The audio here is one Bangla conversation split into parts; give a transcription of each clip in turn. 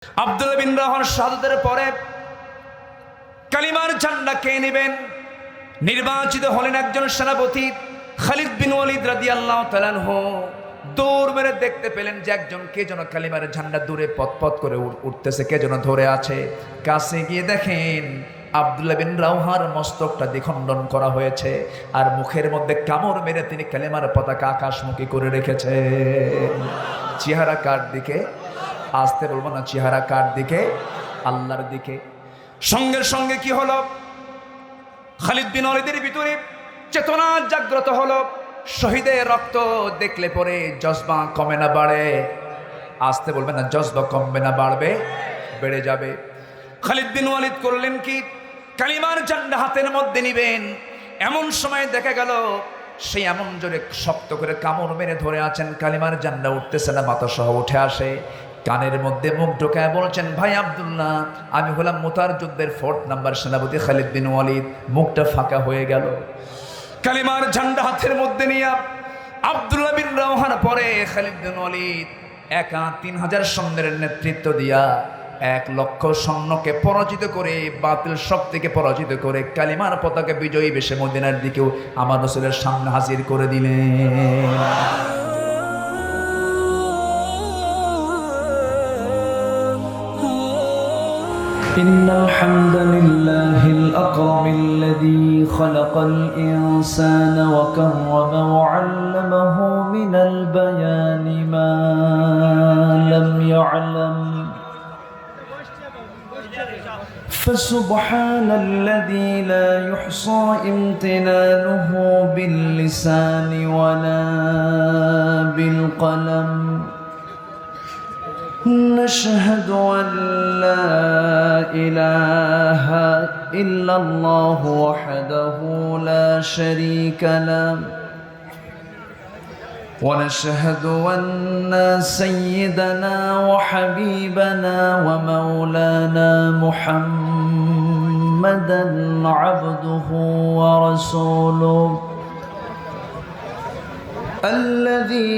আব্দুল্লাহ বিন রাওয়াহার শাহাদাতের পরে কালিমার ঝান্ডা কে নেবেন? নির্বাচিত হলেন একজন সেনাপতি খালিদ বিন ওয়ালিদ রাদিয়াল্লাহু তাআলা আনহু। দৌড় মেরে দেখতে পেলেন যে একজন কে যেন কালিমার ঝান্ডা দূরে পথ করে উঠতেছে, কে যেন ধরে আছে। কাছে গিয়ে দেখেন আব্দুল্লাহ বিন রাওয়াহার মস্তকটা দ্বিখণ্ডন করা হয়েছে, আর মুখের মধ্যে কামড় মেরে তিনি কালিমার পতাকা আকাশমুখী করে রেখেছে। চেহারা কার দিকে? আসতে বলবো না, চেহারা কার দিকে? আল্লাহর দিকে। সঙ্গে সঙ্গে কি হলো? খালিদ বিন ওয়ালিদের ভিতরে চেতনা জাগ্রত হলো। শহীদের রক্ত দেখলে পরে জজবা কমে না বাড়ে? আসতে বলবে না, জজবা কমবে না বাড়বে? বেড়ে যাবে। খালিদ বিন ওয়ালিদ করলেন কি? কালিমার ঝান্ডা হাতের মধ্যে নিবেন, এমন সময় দেখা গেল সেই এমন জোরে শক্ত করে কামড় মেরে ধরে আছেন, কালিমার ঝান্ডা উঠতেছে না, মাথা সহ উঠে আসে। কানের মধ্যে মুখ ঢোকায় বলছেন, ভাই আব্দুল্লাহ, আমি হলাম মুতার যুদ্ধের 4 নাম্বার সেনাপতি খালিদ বিন ওয়ালিদ। মুখটা ফাঁকা হয়ে গেল। কালিমার ঝান্ডা হাতের মধ্যে নিয়ে আব্দুল্লাহ বিন রাওয়াহার পরে খালিদ বিন ওয়ালিদ একা 3000 সৈন্যের নেতৃত্ব দিয়া 1 লক্ষ সৈন্যকে পরাজিত করে, বাতিল শক্তিকে পরাজিত করে কালিমার পতাকা বিজয়ী বেশে মদিনার দিকেও আমার রাসূলের সামনে হাজির করে দিলেন। إن الحمد لله الأكرم الذي خلق الإنسان وكرم وعلمه من البيان ما لم يعلم فسبحان الذي لا يحصى امتنانه باللسان ولا بالقلم نشهد أن لا إله إلا الله وحده لا شريك له ونشهد أن سيدنا وحبيبنا ومولانا محمدا عبده ورسوله الذي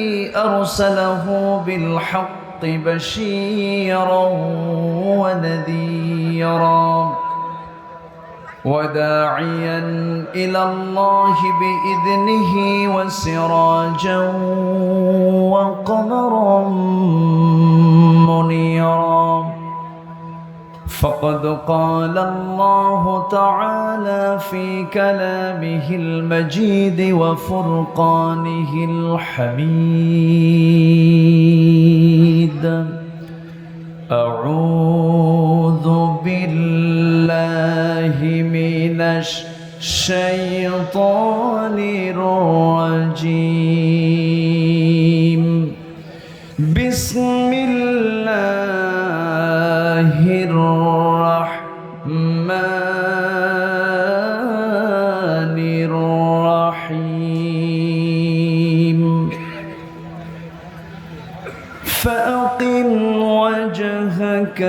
أرسله بالحق بشيرا ونذيرا وداعيا إلى الله بإذنه وسراجا وقمرا منيرا فقد قال الله تعالى في كلامه المجيد وفرقانه الحميد أعوذ بالله من الشيطان الرجيم بسم الله الرحمن الرحيم فأقم وجهك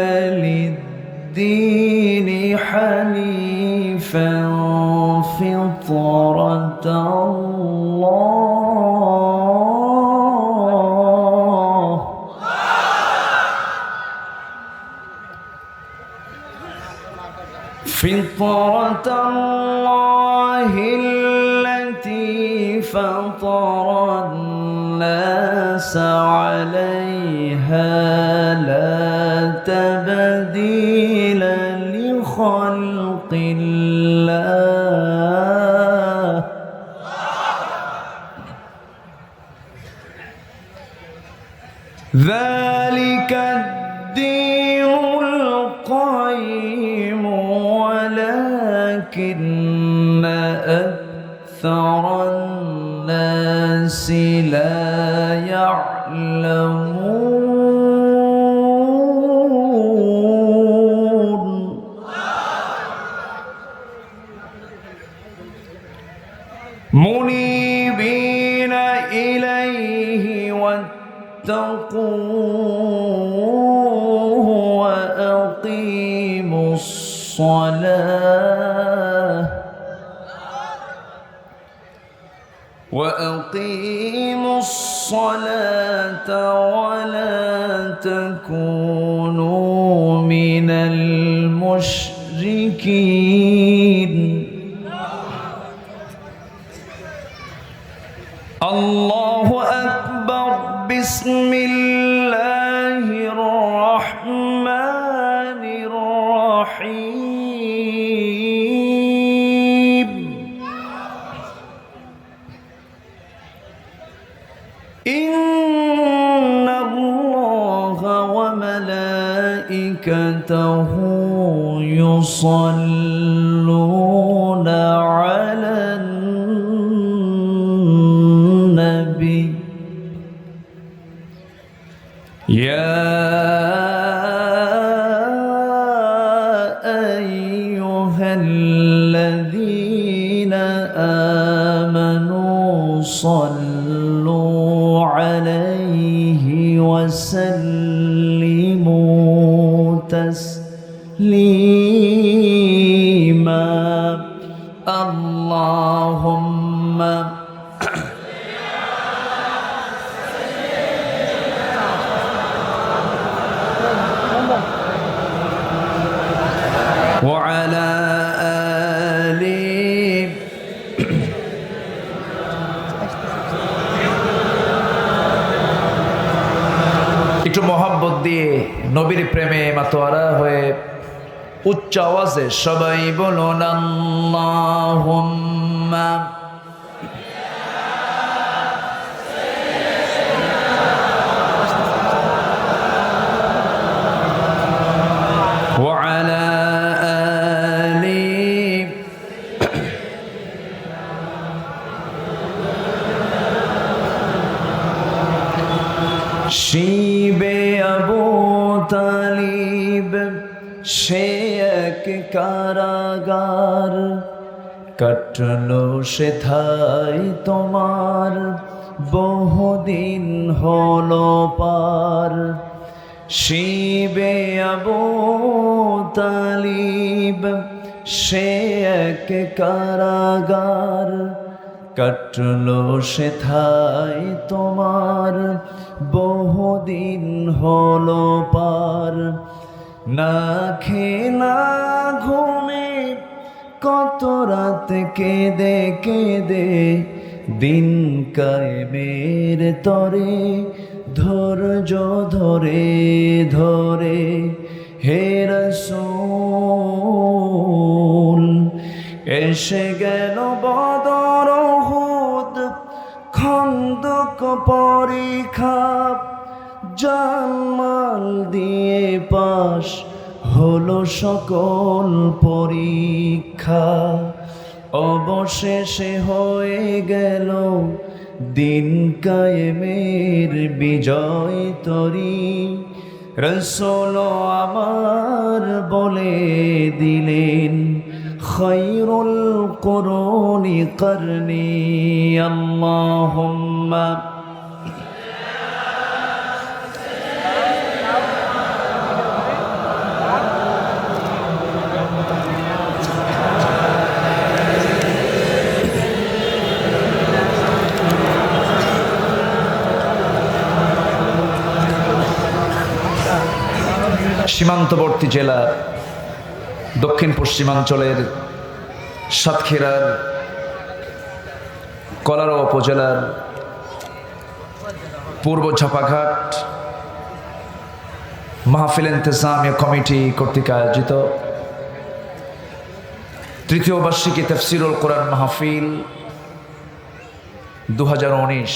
للدين حنيفا فطرة الله فطرة الله التي فطر الناس عليها لا تبديل لخلق الله ذلك الدين القيم ولكن أكثر الناس لا يعلمون منيبين إليه واتقوه وأقيموا الصلاة وأقيموا الصلاة ولا تكونوا المشركين الله أكبر بسم الله الرحمن الرحيم إن الله وملائكته يصلون على النبي يا أيها الذين آمنوا صلوا عليه وسلموا تسليما اللهم وعلى آله একটু মহব্বত দিয়ে নবীর প্রেমে মাতোয়ারা হয়ে উচ্চ আওয়াজে সবাই বলুন আল্লাহুম্মা وعلى آله শিবে আবু তালিব সে এক কারাগার কাটলো সেথায় তোমার বহুদিন হলো পার শিবে আবু তালিব সে এক কারাগার কাটলো সেথায় তোমার বহুদিন হলো পার না খেয়ে না ঘুমে কত রাত কেঁদে কেঁদে দিন কায়েমের তরে ধৈর্য ধরে ধরে হে রাসূল এসে গেল বদর উহুদ খন্দক পরীক্ষা জানমাল দিয়ে পাশ হলো সকল পরীক্ষা অবশেষে হয়ে গেল দিন কায়েমের বিজয় তরি রাসূল আমার বলে দিলেন খায়রুল কুরুনি করনি আল্লাহুম্মা সীমান্তবর্তী জেলার দক্ষিণ পশ্চিমাঞ্চলের সাতক্ষীরার কলারো উপজেলার পূর্ব ঝাপাঘাট মাহফিল ইন্তেজামিয়া কমিটি কর্তৃক আয়োজিত তৃতীয় বার্ষিকী তাফসীরুল কোরআন মাহফিল 2019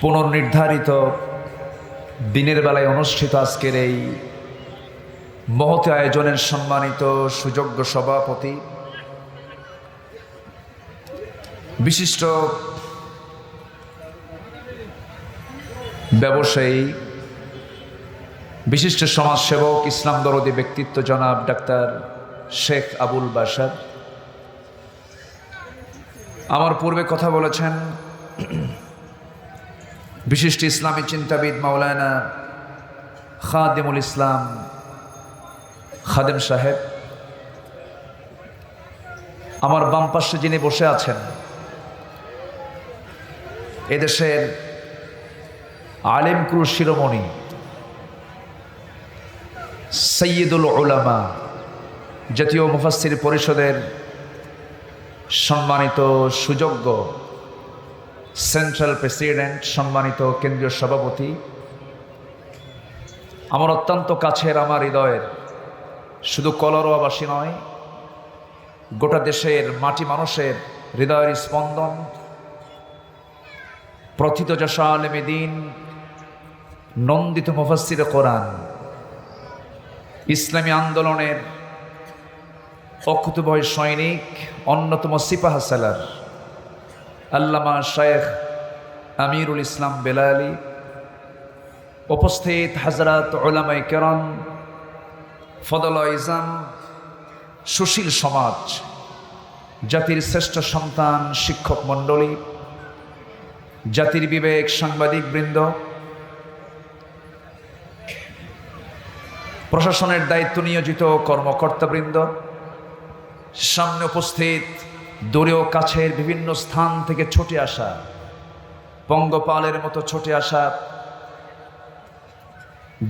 পুনর্নির্ধারিত দিনের বেলায় অনুষ্ঠিত আজকের এই মহৎ আয়োজনের সম্মানিত সুযোগ্য সভাপতি বিশিষ্ট ব্যবসায়ী বিশিষ্ট সমাজসেবক ইসলাম দরদী ব্যক্তিত্ব জনাব ডাক্তার শেখ আবুল বাশার আমার পূর্বে কথা বলেছেন বিশিষ্ট ইসলামী চিন্তাবিদ মাওলানা খাদিমুল ইসলাম খাদেম সাহেব আমার বাম পাশে যিনি বসে আছেন এদেশের আলেম ক্রুশ শিরোমণি সৈয়দুল উলামা, জাতীয় মুফাসসির পরিষদের সম্মানিত সুযোগ্য সেন্ট্রাল প্রেসিডেন্ট, সম্মানিত কেন্দ্রীয় সভাপতি, আমার অত্যন্ত কাছের, আমার হৃদয়ের, শুধু কলারোয়াবাসী নয়, গোটা দেশের মাটি মানুষের হৃদয়ের স্পন্দন, প্রথিতযশা আলেমে দ্বীন, নন্দিত মুফাসসিরে কোরআন, ইসলামী আন্দোলনের অকুতভয় সৈনিক, অন্যতম সিপাহ সালার আল্লামা শায়েখ আমিরুল ইসলাম বেলালী, উপস্থিত হাজরাত উলামায়ে কেরাম, ফদল ইজাম, সুশীল সমাজ, জাতির শ্রেষ্ঠ সন্তান, শিক্ষক মণ্ডলী, জাতির বিবেক, সাংবাদিক বৃন্দ, প্রশাসনের দায়িত্ব নিয়োজিত কর্মকর্তাবৃন্দ, সামনে উপস্থিত দূরে ও কাছের বিভিন্ন স্থান থেকে ছুটে আসা, পঙ্গপালের মতো ছুটে আসা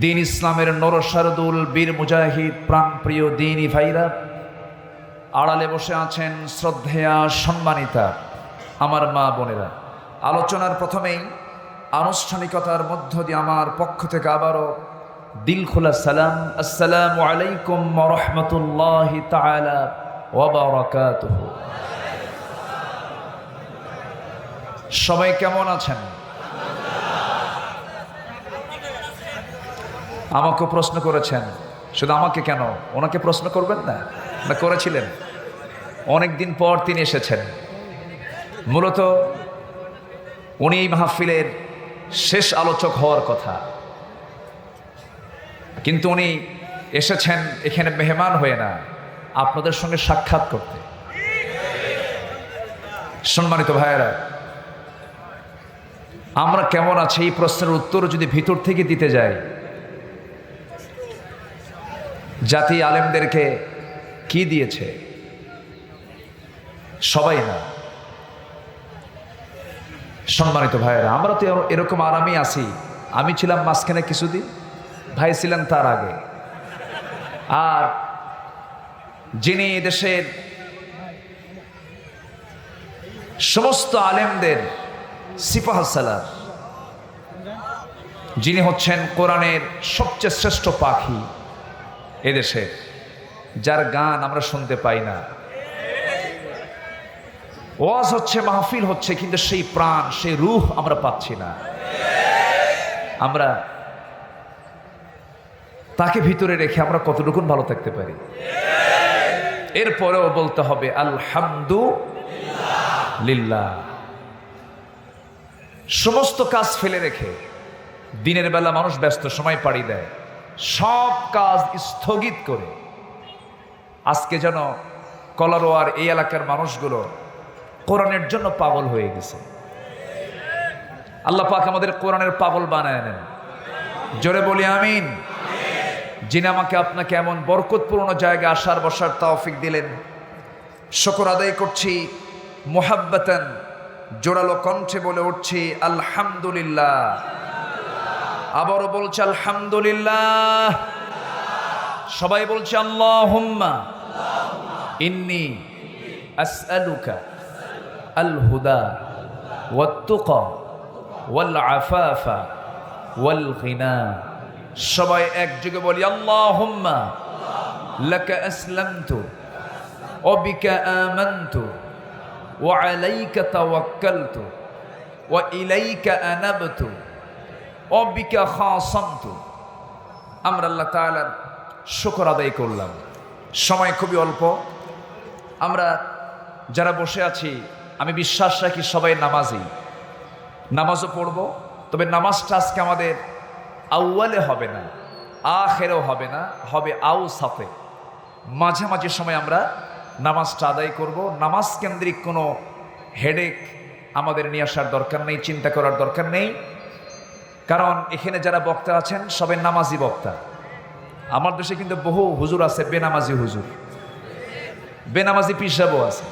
দিন ইসলামের নরসারদুল বীর মুজাহিদ, প্রাণপ্রিয় দিনী ভাইরা, আড়ালে বসে আছেন শ্রদ্ধেয়া সম্মানিতা আমার মা বোনেরা। আলোচনার প্রথমেই আনুষ্ঠানিকতার মধ্য দিয়ে আমার পক্ষ থেকে আবারও দিল খোলা সালাম, আসসালামু আলাইকুম ওয়া রাহমাতুল্লাহি তাআলা ওয়া বারাকাতুহু। সবাই কেমন আছেন? আমাকে প্রশ্ন করেছেন, শুধু আমাকে কেন, ওনাকে প্রশ্ন করবেন না? না করেছিলেন? অনেকদিন পর তিনি এসেছেন। মূলত উনি এই মাহফিলের শেষ আলোচক হওয়ার কথা, কিন্তু উনি এসেছেন এখানে মেহমান হয়ে না, আপনাদের সঙ্গে সাক্ষাৎ করতে। সম্মানিত ভাইয়েরা, আমরা কেমন আছি এই প্রশ্নের উত্তর যদি ভিতর থেকে দিতে যাই, জাতি আলেমদেরকে কি দিয়েছে? সবাই না। সম্মানিত ভাইয়েরা, আমরা তো এরকম আরামই আছি। আমি ছিলাম মাঝখানে কিছুদিন, ভাই ছিলেন তার আগে, আর যিনি দেশের সমস্ত আলেমদের সিপাহ সালার, যিনি হচ্ছেন কোরআনের সবচেয়ে শ্রেষ্ঠ পাখি এদেশের, যার গান আমরা শুনতে পাই না, ওয়াজ হচ্ছে, মাহফিল হচ্ছে, কিন্তু সেই প্রাণ, সেই রূহ আমরা পাচ্ছি না। আমরা তাকে ভিতরে রেখে আমরা কতটুকুন ভালো থাকতে পারি? এরপরেও বলতে হবে আলহামদুলিল্লাহ। সমস্ত কাজ ফেলে রেখে, দিনের বেলা মানুষ ব্যস্ত সময় পাড়ি দেয়, সব কাজ স্থগিত করে আজকে যেন কলারোয়ার এই এলাকার মানুষগুলো কোরআনের জন্য পাগল হয়ে গেছে। আল্লাহ পাক আমাদের কোরআনের পাগল বানায় নেন, জোরে বলি আমিন। যিনি আমাকে আপনাকে এমন বরকতপূর্ণ জায়গায় আসার বসার তৌফিক দিলেন, শুকর আদায় করছি। মুহাব্বাতান জোরালো কণ্ঠে বলে উঠছি আলহামদুলিল্লাহ। আবারও বলছি আলহামদুলিল্লাহ। সবাই বলছি আল্লাহুম্মা ইন্নী আসআলুকা আল হুদা ওয়াত তুকা ওয়াল আফাফা ওয়াল গিনা। সবাই একযোগে বলি আল্লাহুম্মা লাকা আসলামতু ওয়া বিকা আমানতু ওয়া আলাইকা তাওয়াক্কালতু ওয়া ইলাইকা আনাবতু ওয়া বিকা খাসামতু। আমরা আল্লাহ তাআলার শুকর আদায় করলাম। সময় খুবই অল্প, আমরা যারা বসে আছি আমি বিশ্বাস রাখি সবাই নামাজি, নামাজও পড়ব, তবে নামাজটা আজকে আমাদের আউয়ালে হবে না, আখেরেও হবে না, হবে আউসাতে, মাঝামাঝি সময় আমরা নামাজটা আদায় করব। নামাজ কেন্দ্রিক কোনো হেডেক আমাদের নিয়ে আসার দরকার নেই, চিন্তা করার দরকার নেই, কারণ এখানে যারা বক্তা আছেন সবাই নামাজি বক্তা। আমার দেশে কিন্তু বহু হুজুর আছে বেনামাজি হুজুর, বেনামাজি পীর সাহেবও আছে,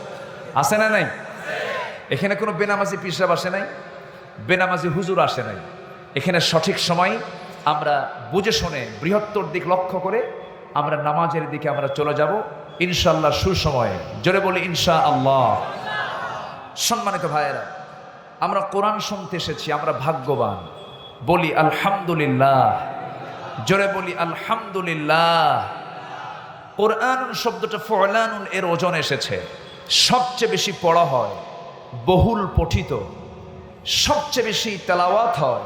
আছে না নাই? এখানে কোনো বেনামাজি পীর সাহেব আসে নাই, বেনামাজি হুজুর আসে নাই। এখানে সঠিক সময় আমরা বুঝে শুনে বৃহত্তর দিক লক্ষ্য করে আমরা নামাজের দিকে আমরা চলে যাব ইনশাআল্লাহ সুসময়ে। জোরে বলি ইনশাআল্লাহ। সম্মানিত ভাইয়েরা, আমরা কোরআন শুনতে এসেছি, আমরা ভাগ্যবান। বলি আলহামদুলিল্লাহ। জোরে বলি আলহামদুলিল্লাহ। কোরআন শব্দটা ফুলানুন এর ওজন এসেছে। সবচেয়ে বেশি পড়া হয়, বহুল পঠিত, সবচেয়ে বেশি তেলাওয়াত হয়,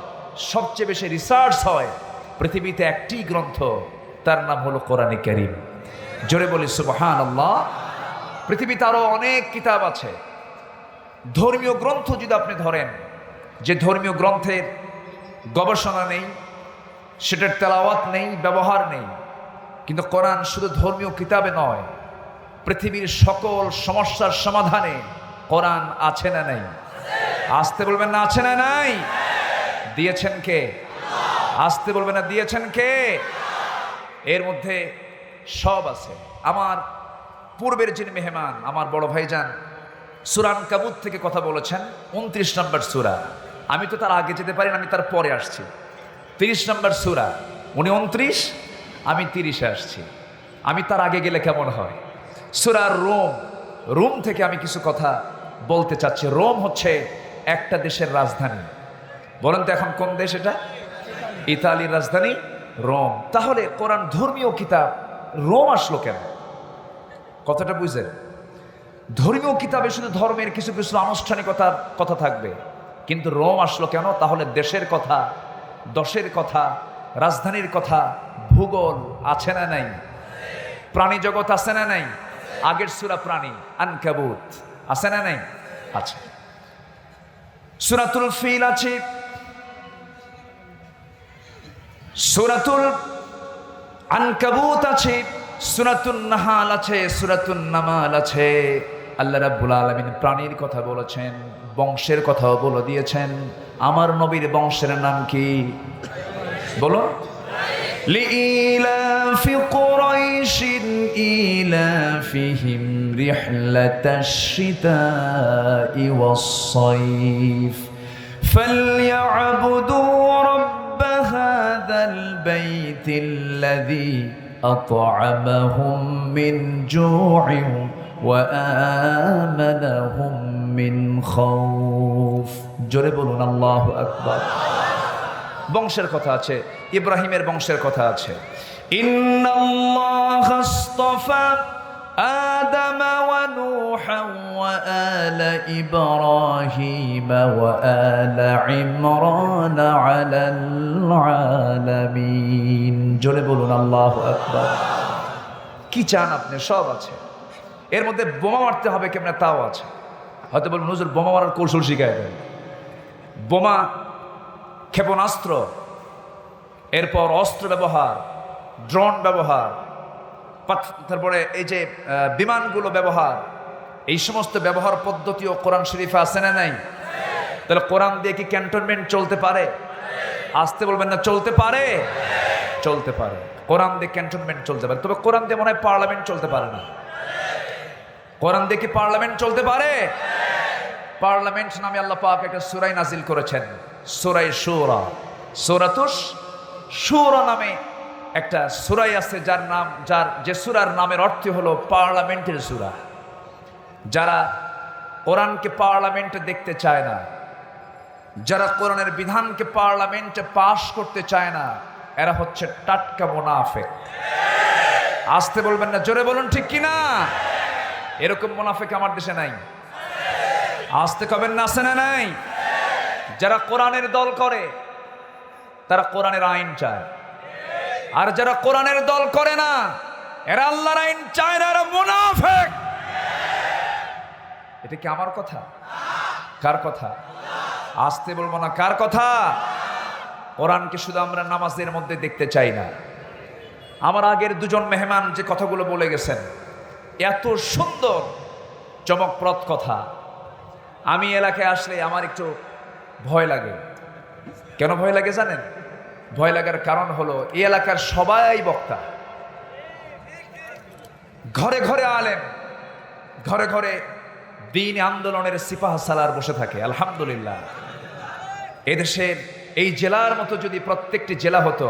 সবচেয়ে বেশি রিসার্চ হয় পৃথিবীতে একটি গ্রন্থ, তার নাম হলো কোরআনে কারীম। জোরে বলি সুবহানাল্লাহ। পৃথিবীতে আরো অনেক কিতাব আছে। ধর্মীয় গ্রন্থ যদি আপনি ধরেন, যে ধর্মীয় গ্রন্থের গবেষণা নেই, সেটার তেলাওয়াত নেই, ব্যবহার নেই, কিন্তু কোরআন শুধু ধর্মীয় কিতাবে নয়, পৃথিবীর সকল সমস্যার সমাধানে কোরআন আছে না নাই? আসতে বলবেন না আছে না নাই? দিয়েছেন কে? আসতে বলবেন না দিয়েছেন কে? এর মধ্যে সব আছে। আমার পূর্বের যিনি মেহমান, আমার বড় ভাইজান সূরা আনকাবুত থেকে কথা বলেছেন, 29 নম্বর সূরা। আমি তো তার আগে যেতে পারি না, আমি তার পরে আসছি। 30 নম্বর সূরা, উনি 29, আমি 30-এ আসছি। আমি তার আগে গেলে কেমন হয়? সূরা রোম, রোম থেকে আমি কিছু কথা বলতে চাচ্ছি। রোম হচ্ছে একটা দেশের রাজধানী। বলেন তো এখন কোন দেশ এটা? ইতালির রাজধানী রোম। তাহলে কোরআন ধর্মীয় কিতাব, রোম আসলো কেন? কথাটা বুঝেন? ধর্মীয় কিতাবে শুধু ধর্মের কিছু কিছু আনুষ্ঠানিকতার কথা থাকবে, কিন্তু রোম আসলো কেন? তাহলে দেশের কথা, দশের কথা, রাজধানীর কথা, ভূগোল আছে না নাই? প্রাণী জগৎ আছে না নাই? আগের সূরা প্রাণী আনকাবুত আছে না নাই? আছে। সূরাতুল ফিল আছে, সূরাতুল আনকাবুত আছে, সূরাতুন নাহাল আছে, সূরাতুন নামাল আছে। আল্লাহ রাব্বুল আলামিন প্রাণীর কথা বলেছেন, বংশের কথাও বলে দিয়েছেন। আমার নবীর বংশের নাম কি? বলো। লিইলাফি কুরাইশিন ইলাফিহিম রিহলাতাশ শিতাই ওয়াস সাইফ ফালইয়াবুদু রাব্ব হাযাল বাইতিল্লাযী আত'আমাহুম মিন জু'ইন ওয়া আমানাহুম মিন খাউফ। জোরে বলুন আল্লাহু আকবার। বংশের কথা আছে, ইব্রাহিমের বংশের কথা আছে। ইন্নাল্লাহা আস্তাফা আদম ওয়া নূহা ওয়া আলা ইব্রাহিম ওয়া আলা ইমরান আলাল আলামিন। জোরে বলুন আল্লাহু আকবার। কি চান আপনি? সব আছে। এর মধ্যে বোমা মারতে হবে কেমনে তাও আছে। হয়তো বলুন হুজুর বোমা মারার কৌশল শিখায় দেন। বোমা, ক্ষেপণাস্ত্র, এরপর অস্ত্র ব্যবহার, ড্রোন ব্যবহার, তারপরে এই যে বিমানগুলো ব্যবহার, এই সমস্ত ব্যবহার পদ্ধতিও কোরআন শরীফে আছে না নাই? তাহলে কোরআন দিয়ে কি ক্যান্টনমেন্ট চলতে পারে? আসতে বলবেন না চলতে পারে? চলতে পারে। কোরআন দিয়ে ক্যান্টনমেন্ট চলতে পারে। তবে কোরআন দিয়ে মনে হয় পার্লামেন্ট চলতে পারে না। কোরআন দিয়ে কি পার্লামেন্ট চলতে পারে? পার্লামেন্ট নামে আল্লাহ পাক একটা সূরা নাজিল করেছেন, সূরা শুরা। সূরাতুশ শুরা নামে একটা সূরাই আছে, যে সূরার নামের অর্থ হলো পার্লামেন্টের সূরা। যারা কোরআনকে পার্লামেন্টে দেখতে চায় না, যারা কোরআনের বিধানকে পার্লামেন্টে পাশ করতে চায় না, এরা হচ্ছে টাটকা মুনাফিক। আসতে বলবেন না, জোরে বলুন ঠিক কিনা? এরকম মুনাফিক আমার দেশে নাই। আসতে কবেন না, আছে না নাই? যারা কোরআনের দল করে তারা কোরআনের আইন চায়, আর যারা কোরআনের দল করে না এরা আল্লাহর আইন চায় না, এরা মুনাফিক। এটা কি আমার কথা? কার কথা? আসতে বলবো না, কার কথা? কোরআনকে শুধু আমরা নামাজের মধ্যে দেখতে চাই না। আমার আগের দুজন মেহমান যে কথাগুলো বলে গেছেন, এত সুন্দর চমকপ্রদ কথা, আমি এলাকায় আসলে আমার একটু ভয় লাগে। কেন ভয় লাগে জানেন? ভয় লাগার কারণ হলো এই এলাকার সবাই বক্তা, ঘরে ঘরে আলেম, ঘরে ঘরে দ্বীন আন্দোলনের সিপাহ সালার বসে থাকে। আলহামদুলিল্লাহ, এদেশের এই জেলার মতো যদি প্রত্যেকটি জেলা হতো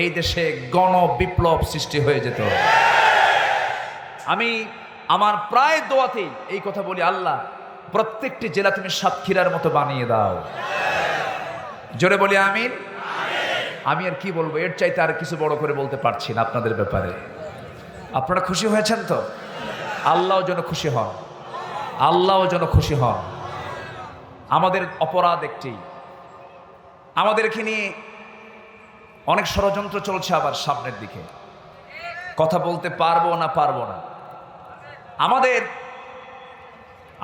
এই দেশে গণ বিপ্লব সৃষ্টি হয়ে যেত। আমি আমার প্রায় দোয়াতেই এই কথা বলি, আল্লাহ প্রত্যেকটি জেলা তুমি সাতক্ষীরার মতো বানিয়ে দাও। জোরে বলি আমিন। আমি আর কি বলবো, এর চাইতে আর কিছু বড় করে বলতে পারছি না আপনাদের ব্যাপারে। আপনারা খুশি হয়েছেন তো? আল্লাহও যেন খুশি হন, আল্লাহও যেন খুশি হন। আমাদের অপরাধ একটি, আমাদেরকে নিয়ে অনেক ষড়যন্ত্র চলছে আবার সামনের দিকে। কথা বলতে পারবো না পারবো না,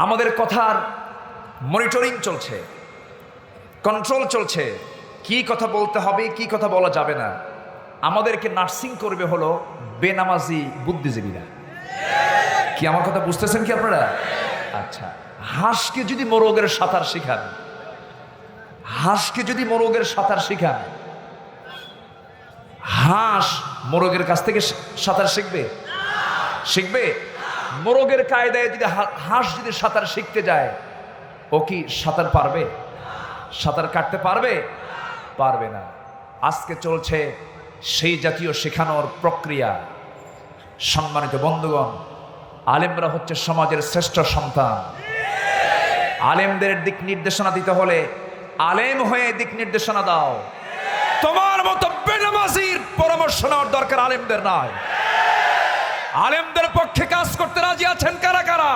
আমাদের কথার মনিটরিং চলছে, কন্ট্রোল চলছে, কি কথা বলতে হবে কি কথা বলা যাবে না। আমাদেরকে নার্সিং করবে হলো বেনামাজি বুদ্ধিজীবীরা। কি আমার কথা বুঝতেছেন কি আপনারা? আচ্ছা, হাঁসকে যদি মোরগের সাঁতার শেখান, হাঁসকে যদি মোরগের সাঁতার শেখান, হাঁস মোরগের কাছ থেকে সাঁতার শিখবে? শিখবে? মোরগের কায়দায় যদি হাঁস যদি সাঁতার শিখতে যায়, ও কি সাঁতার পারবে? সাঁতার কাটতে পারবে? পারবে না। আজকে চলছে সেই জাতীয় শেখানোর প্রক্রিয়া। সম্মানিত বন্ধুগণ, আলেমরা হচ্ছে সমাজের শ্রেষ্ঠ সন্তান। আলেমদের দিক নির্দেশনা দিতে হলে আলেম হয়ে দিক নির্দেশনা দাও। তোমার মতো বেনামাজির পরামর্শ নেওয়ার দরকার আলেমদের নয়। আলেমদের পক্ষে কাজ করতে রাজি আছেন কারা কারা?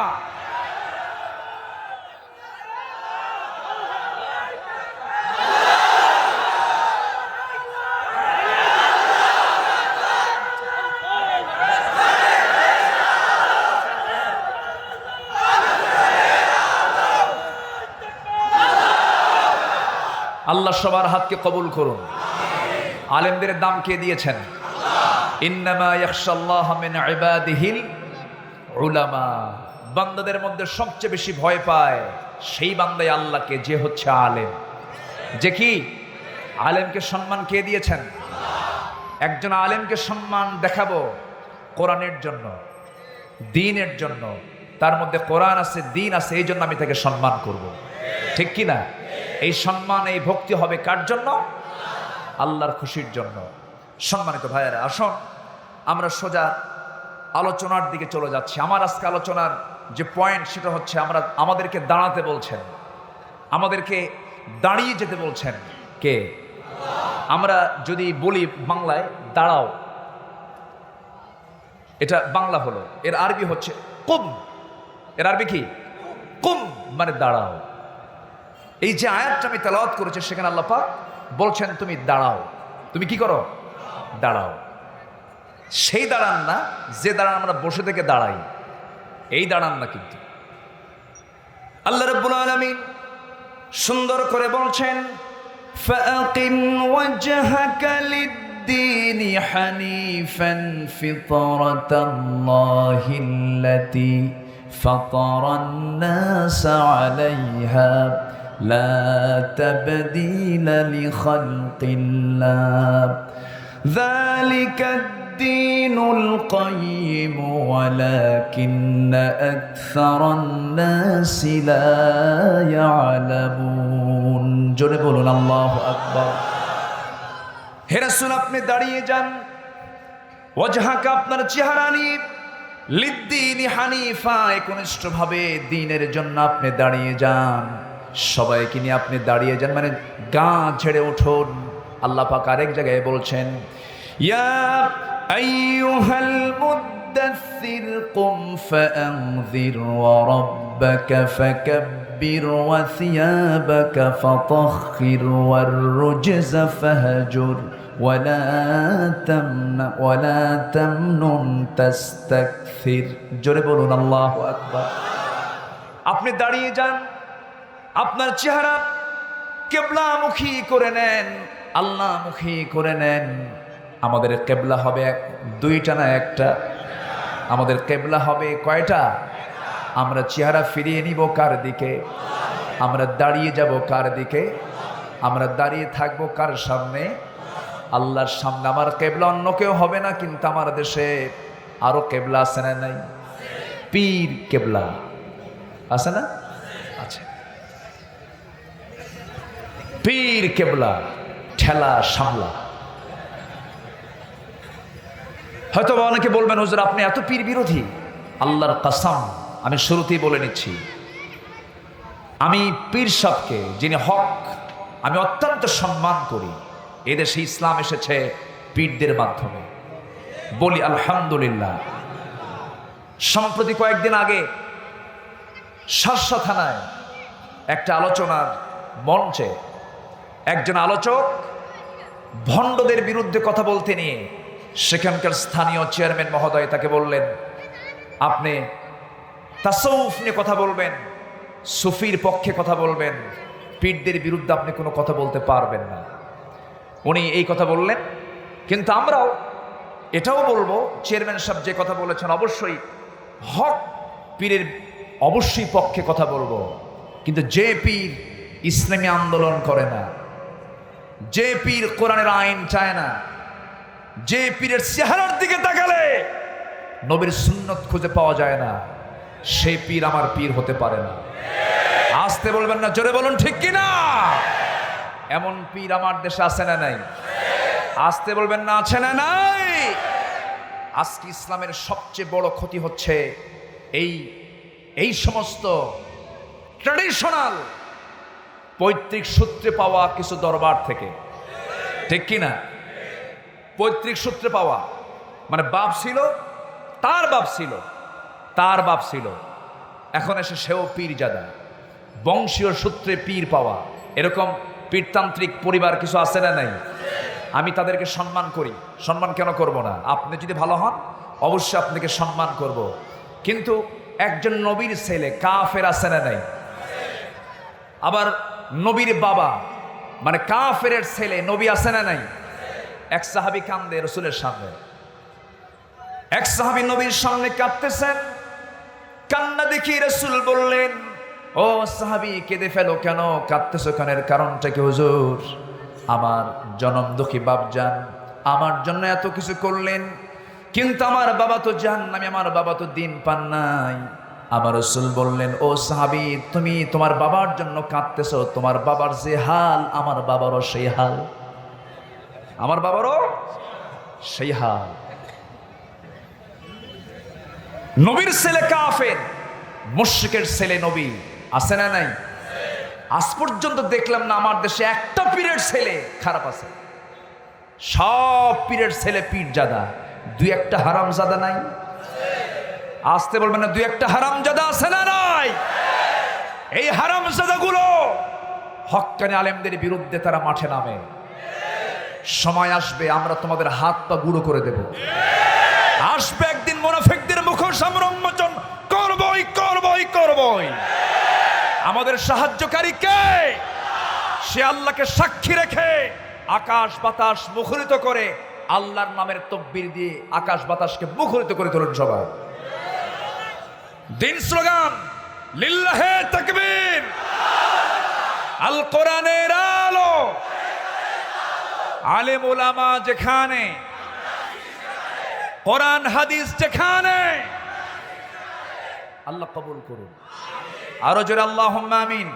আল্লাহ সবার হাতকে কবুল করুন। আলেমদের দাম কে দিয়েছেন? ইন্নামা ইয়াখশাল্লাহ মিন ইবাদিহিল উলামা। বান্দাদের মধ্যে সবচেয়ে বেশি ভয় পায় সেই বান্দাই আল্লাহকে, যে হচ্ছে আলেম। যে কি? আলেমকে সম্মান কে দিয়েছেন? একজন আলেমকে সম্মান দেখাবো কোরআনের জন্য, দ্বীনের জন্য। তার মধ্যে কোরআন আছে, দ্বীন আছে, এই জন্য আমি তাকে সম্মান করব। ঠিক কি না? এই সম্মান, এই ভক্তি হবে কার জন্য? আল্লাহর খুশির জন্য। সম্মানিত ভাইয়েরা, আসুন আমরা সোজা আলোচনার দিকে চলে যাচ্ছি। আমার আজকে আলোচনার যে পয়েন্ট সেটা হচ্ছে, আমাদেরকে দাঁড়াতে বলছেন, আমাদেরকে দাঁড়িয়ে যেতে বলছেন কে? আমরা যদি বলি বাংলায় দাঁড়াও, এটা বাংলা হলো, এর আরবি হচ্ছে কুম। এর আরবি কি? কুম মানে দাঁড়াও। এই যে আয়াতটা আমি তেলাওয়াত করেছি, সেখানে আল্লাহ পাক বলছেন তুমি দাঁড়াও। তুমি কি করো? দাঁড়াও। সেই দাঁড়ান না যে দাঁড়ান আমরা বসে থেকে দাঁড়াই, এই দাঁড়ান না। কিন্তু আল্লাহ রাব্বুল আলামিন সুন্দর করে বলছেন, ফাআকিম ওয়াজহাকা লিদ-দীনি হানিফান ফিতরাতাল্লাহিল্লাতী ফাতারান-নাসা আলাইহা লা তাবদীলা লিখালকিল্লাহ যালিকা আদ-দীনুল কাইয়্যিম ওয়ালাকিন্না আকসারান-নাসি লা ইয়ালামুন। জোরে বলুন আল্লাহু আকবার। হে রাসূল, আপনি দাঁড়িয়ে যান। ওয়াজহাকা, আপনার চেহারা নিয়ে, লিদ-দীনি হানিফা, একনিষ্ঠভাবে দ্বীনের জন্য আপনি দাঁড়িয়ে যান। সবাইকে নিয়ে আপনি দাঁড়িয়ে যান, মানে গা ছেড়ে উঠুন। আল্লাহ পাক আরেক জায়গায় বলছেন, ইয়া আইয়ুহাল মুদ্দাসসির কুম ফাআনযির ওয়া রাব্বাকা ফাকাব্বির ওয়া সিয়াবাকা ফাতাহহির ওয়ার রুজজা ফাহজুর ওয়ালা তামনুন তাস্তাকসির। জোরে বলুন আল্লাহু আকবার। আপনি দাঁড়িয়ে যান, আপনার চেহারা কেবলামুখী করে নেন, আল্লাহমুখী করে নেন। আমাদের কেবলা হবে দুইটা না একটা? আমাদের কেবলা হবে কয়টা? আমরা চেহারা ফিরিয়ে নিব কার দিকে? আমরা দাঁড়িয়ে যাব কার দিকে? আমরা দাঁড়িয়ে থাকবো কার সামনে? আল্লাহর সামনে। আমার কেবলা অন্য কেউ হবে না, কিন্তু আমার দেশে আরো কেবলা আছে না নাই? পীর কেবলা আছে না? আছে। পীর কেবলা, ঠেলা সামলা। হয়তো অনেকে বলবেন হুজুর আপনি এত পীর বিরোধী। আল্লাহর কসম, আমি শুরুতেই বলে নিচ্ছি, আমি পীর সাহেবকে, যিনি হক, আমি অত্যন্ত সম্মান করি। এদেশে ইসলাম এসেছে পীরদের মাধ্যমে, বলি আলহামদুলিল্লাহ। সম্প্রতি কয়েকদিন আগে শার্শা থানায় একটা আলোচনার মঞ্চে একজন আলোচক ভণ্ডদের বিরুদ্ধে কথা বলতে নিয়ে সেখানকার স্থানীয় চেয়ারম্যান মহোদয় তাকে বললেন, আপনি তাসাউফ নিয়ে কথা বলবেন, সুফির পক্ষে কথা বলবেন, পীরদের বিরুদ্ধে আপনি কোনো কথা বলতে পারবেন না। উনি এই কথা বললেন, কিন্তু আমরাও এটাও বলবো, চেয়ারম্যান সাহেব যে কথা বলেছেন অবশ্যই হক পীরের অবশ্যই পক্ষে কথা বলবো, কিন্তু যে পীর ইসলামী আন্দোলন করে না, যে পীর কোরআনের আইন চায় না, যে পীরের চেহারার দিকে তাকালে নবীর সুন্নত খুঁজে পাওয়া যায় না, সেই পীর আমার পীর হতে পারে না। আসতে বলবেন না, জোরে বলুন ঠিক কি না? এমন পীর আমার দেশে আছে না নাই? আসতে বলবেন না, আছে না নাই? আজকে ইসলামের সবচেয়ে বড় ক্ষতি হচ্ছে এই সমস্ত ট্র্যাডিশনাল পৈতৃক সূত্রে পাওয়া কিছু দরবার থেকে, ঠিক কি না? পৈতৃক সূত্রে পাওয়া মানে বাপ ছিল, তার বাপ ছিল, তার বাপ ছিল, এখন এসে সেও পীরজাদা, বংশীয় সূত্রে পীর পাওয়া, এরকম পীরতান্ত্রিক পরিবার কিছু আছে না নাই? আমি তাদেরকে সম্মান করি, সম্মান কেন করব না? আপনি যদি ভালো হন অবশ্যই আপনাকে সম্মান করব, কিন্তু একজন নবীর ছেলে কাফের আছে না নাই? আবার নবীর বাবা মানে কাফেরের ছেলে নবী আছে না নাই? এক সাহাবী কান্দে রসুলের সামনে, এক সাহাবী নবীর সামনে কাঁদতেছেন, কান্না দেখি রসুল বললেন, ও সাহাবী কেঁদে ফেলো কেন, কাঁদতেছো কেন, এর কারণটা কি? হুজুর আমার জনম দুঃখী বাপজান আমার জন্য এত কিছু করলেন, কিন্তু আমার বাবা তো জাহান্নামী, আমার বাবা তো দিন পান নাই। আমার রাসূল বললেন, ও সাহাবী তুমি তোমার বাবার জন্য কাঁদতেছো, তোমার বাবার যে হাল আমার বাবারও সেই হাল, আমার বাবারও সেই হাল। নবীর ছেলে কাফের, মুশরিকের ছেলে নবী, আছে না নাই? আজ পর্যন্ত দেখলাম না আমার দেশে একটা পীরের ছেলে খারাপ আছে। সব পীরের ছেলে পীরজাদা, দুই একটা হারামজাদা নাই? আসতে বলবেন না, দুই একটা হারামজাদা আছে না নাই? এই হারামজাদাগুলো হক্কানি আলেমদের বিরুদ্ধে তারা মাঠে নামে। সময় আসবে আমরা তোমাদের হাত পা গুঁড়ো করে দেব। আসবে একদিন মুনাফিকদের মুখোশ আমরা উন্মোচন করবই করবই করবই। আমাদের সাহায্যকারী কে? সে আল্লাহকে সাক্ষী রেখে আকাশ বাতাস মুখরিত করে, আল্লাহর নামের তাকবীর দিয়ে আকাশ বাতাসকে মুখরিত করে তোলেন সবাই। দিন স্লোগান লিল্লাহে তাকবীর, আল কোরআনের আলো, আলেম ওলামা যেখানে, কোরআন হাদিস যেখানে, আল্লাহ কবুল করুন। আরো জোরে আল্লাহুম্মা আমিন,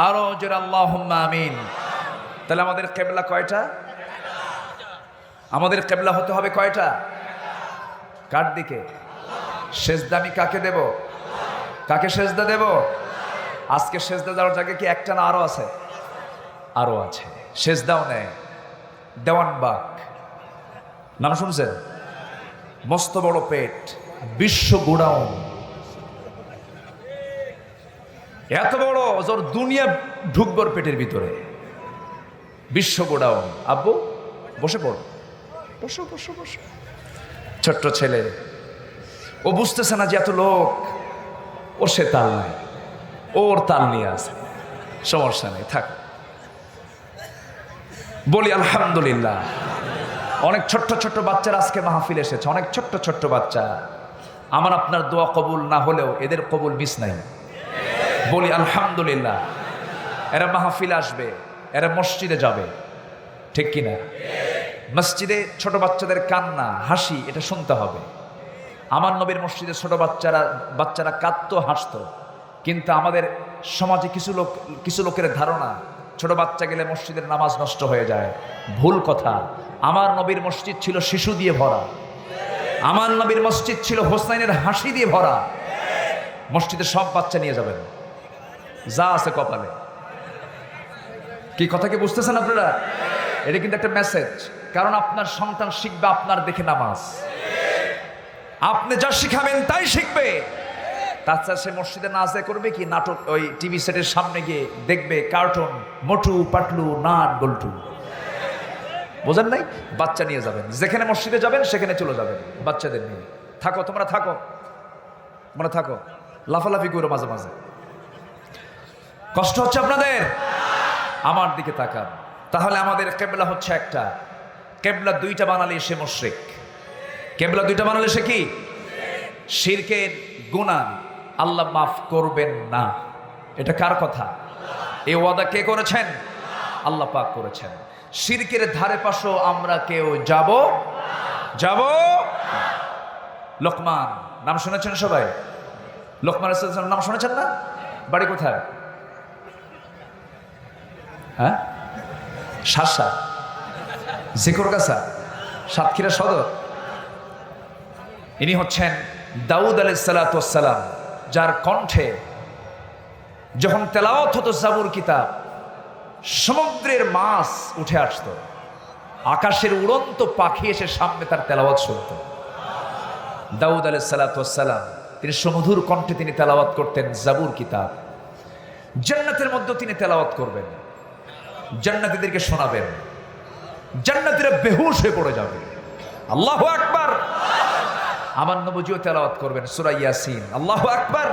আরো জোরে আল্লাহুম্মা আমিন। তাহলে আমাদের কিবলা কয়টা? আমাদের কিবলা হতে হবে কয়টা? কার দিকে? সেজদা আমি কাকে দেব? কাকে সেজদা দেব? আজকে সেজদা দেওয়ার জায়গায় কি একটা না আরো আছে? আরো আছে। সেজদাও নেয় দেওয়ানবাগ, নাম শুনছেন? মস্ত বড় পেট, বিশ্ব গোডাউন, এত বড় ওর দুনিয়া ঢুকবর পেটের ভিতরে, বিশ্ব গোডাউন। আব্বু বসে পড়, বসো বসো বসো। ছোট্ট ছেলে, ও বুঝতেছে না যে এত লোক, ওর সে তাল নাই, ওর তাল নিয়ে আছে, সমস্যা নেই, থাক। বলি আলহামদুলিল্লাহ। অনেক ছোট্ট ছোট্ট বাচ্চারা আজকে মাহফিল এসেছে, অনেক ছোট্ট ছোট্ট বাচ্চা। আমার আপনার দোয়া কবুল না হলেও এদের কবুল মিস নাই। বলি আলহামদুলিল্লাহ। এরা মাহফিল আসবে, এরা মসজিদে যাবে, ঠিক কিনা? মসজিদে ছোট বাচ্চাদের কান্না হাসি এটা শুনতে হবে। আমার নবীর মসজিদে ছোট বাচ্চারা কাঁদতো হাসতো, কিন্তু আমাদের সমাজে কিছু লোকের ধারণা ছোট বাচ্চা গেলে মসজিদের নামাজ নষ্ট হয়ে যায়। ভুল কথা। আমার নবীর মসজিদ ছিল শিশু দিয়ে ভরা, আমার নবীর মসজিদ ছিল হোসাইনের হাসি দিয়ে ভরা। মসজিদে সব বাচ্চা নিয়ে যাবেন, যা আছে কপালে। কি কথা কি বুঝতেছেন আপনারা? এটা কিন্তু একটা মেসেজ, কারণ আপনার সন্তান শিখবে আপনার দেখে নামাজ। আপনি যা শিখাবেন তাই শিখবে। তাছাড়া সে মসজিদে না যায় করবে কি? নাটক, ওই টিভি সেটের সামনে গিয়ে দেখবে কার্টুন, মোটু পাটলু, নাট বল্টু। বোঝেন নাই? বাচ্চা নিয়ে যাবেন, যেখানে মসজিদে যাবেন সেখানে চলে যাবেন বাচ্চাদের নিয়ে। থাকো তোমরা, থাকো তোমরা, থাকো, লাফালাফি করো মাঝে মাঝে। কষ্ট হচ্ছে আপনাদের? আমার দিকে তাকান। তাহলে আমাদের কেবলা হচ্ছে একটা। কেবলা দুইটা বানালে সে মুশরিক। কেবলা দুইটা বানালে সে কি? শিরকের গুনাহ আল্লাহ মাফ করবেন না। এটা কার কথা? এই ওয়াদা কে করেছেন? আল্লাহ পাক করেছেন। শিরকের ধারে পাশও আমরা কেউ যাব। লোকমান নাম শুনেছেন সবাই? লোকমান নাম শুনেছেন না? বাড়ি কোথায়? হ্যাঁ, শাসা, জিকরগাছা, সাতক্ষীরা সদর। ইনি হচ্ছেন দাউদ আলাইহিস সালাতু ওয়াস সালাম, যার কণ্ঠে যখন তেলাওয়াত হতো জাবুর কিতাব, সমুদ্রের মাছ উঠে আসতো, আকাশের উড়ন্ত পাখি এসে সামনে তার তেলাওয়াত শুনতো। দাউদ আলাইহিস সালাতু ওয়াস সালাম, তিনি সুমধুর কণ্ঠে তিনি তেলাওয়াত করতেন জাবুর কিতাব। জান্নাতের মধ্যে তিনি তেলাওয়াত করবেন, জান্নাতীদেরকে শোনাবেন, জান্নাতীরা বেহুশ হয়ে পড়ে যাবে। আল্লাহু আকবার। আমার নবীও তেলাওয়াত করবেন সূরা ইয়াসিন। আল্লাহু আকবার।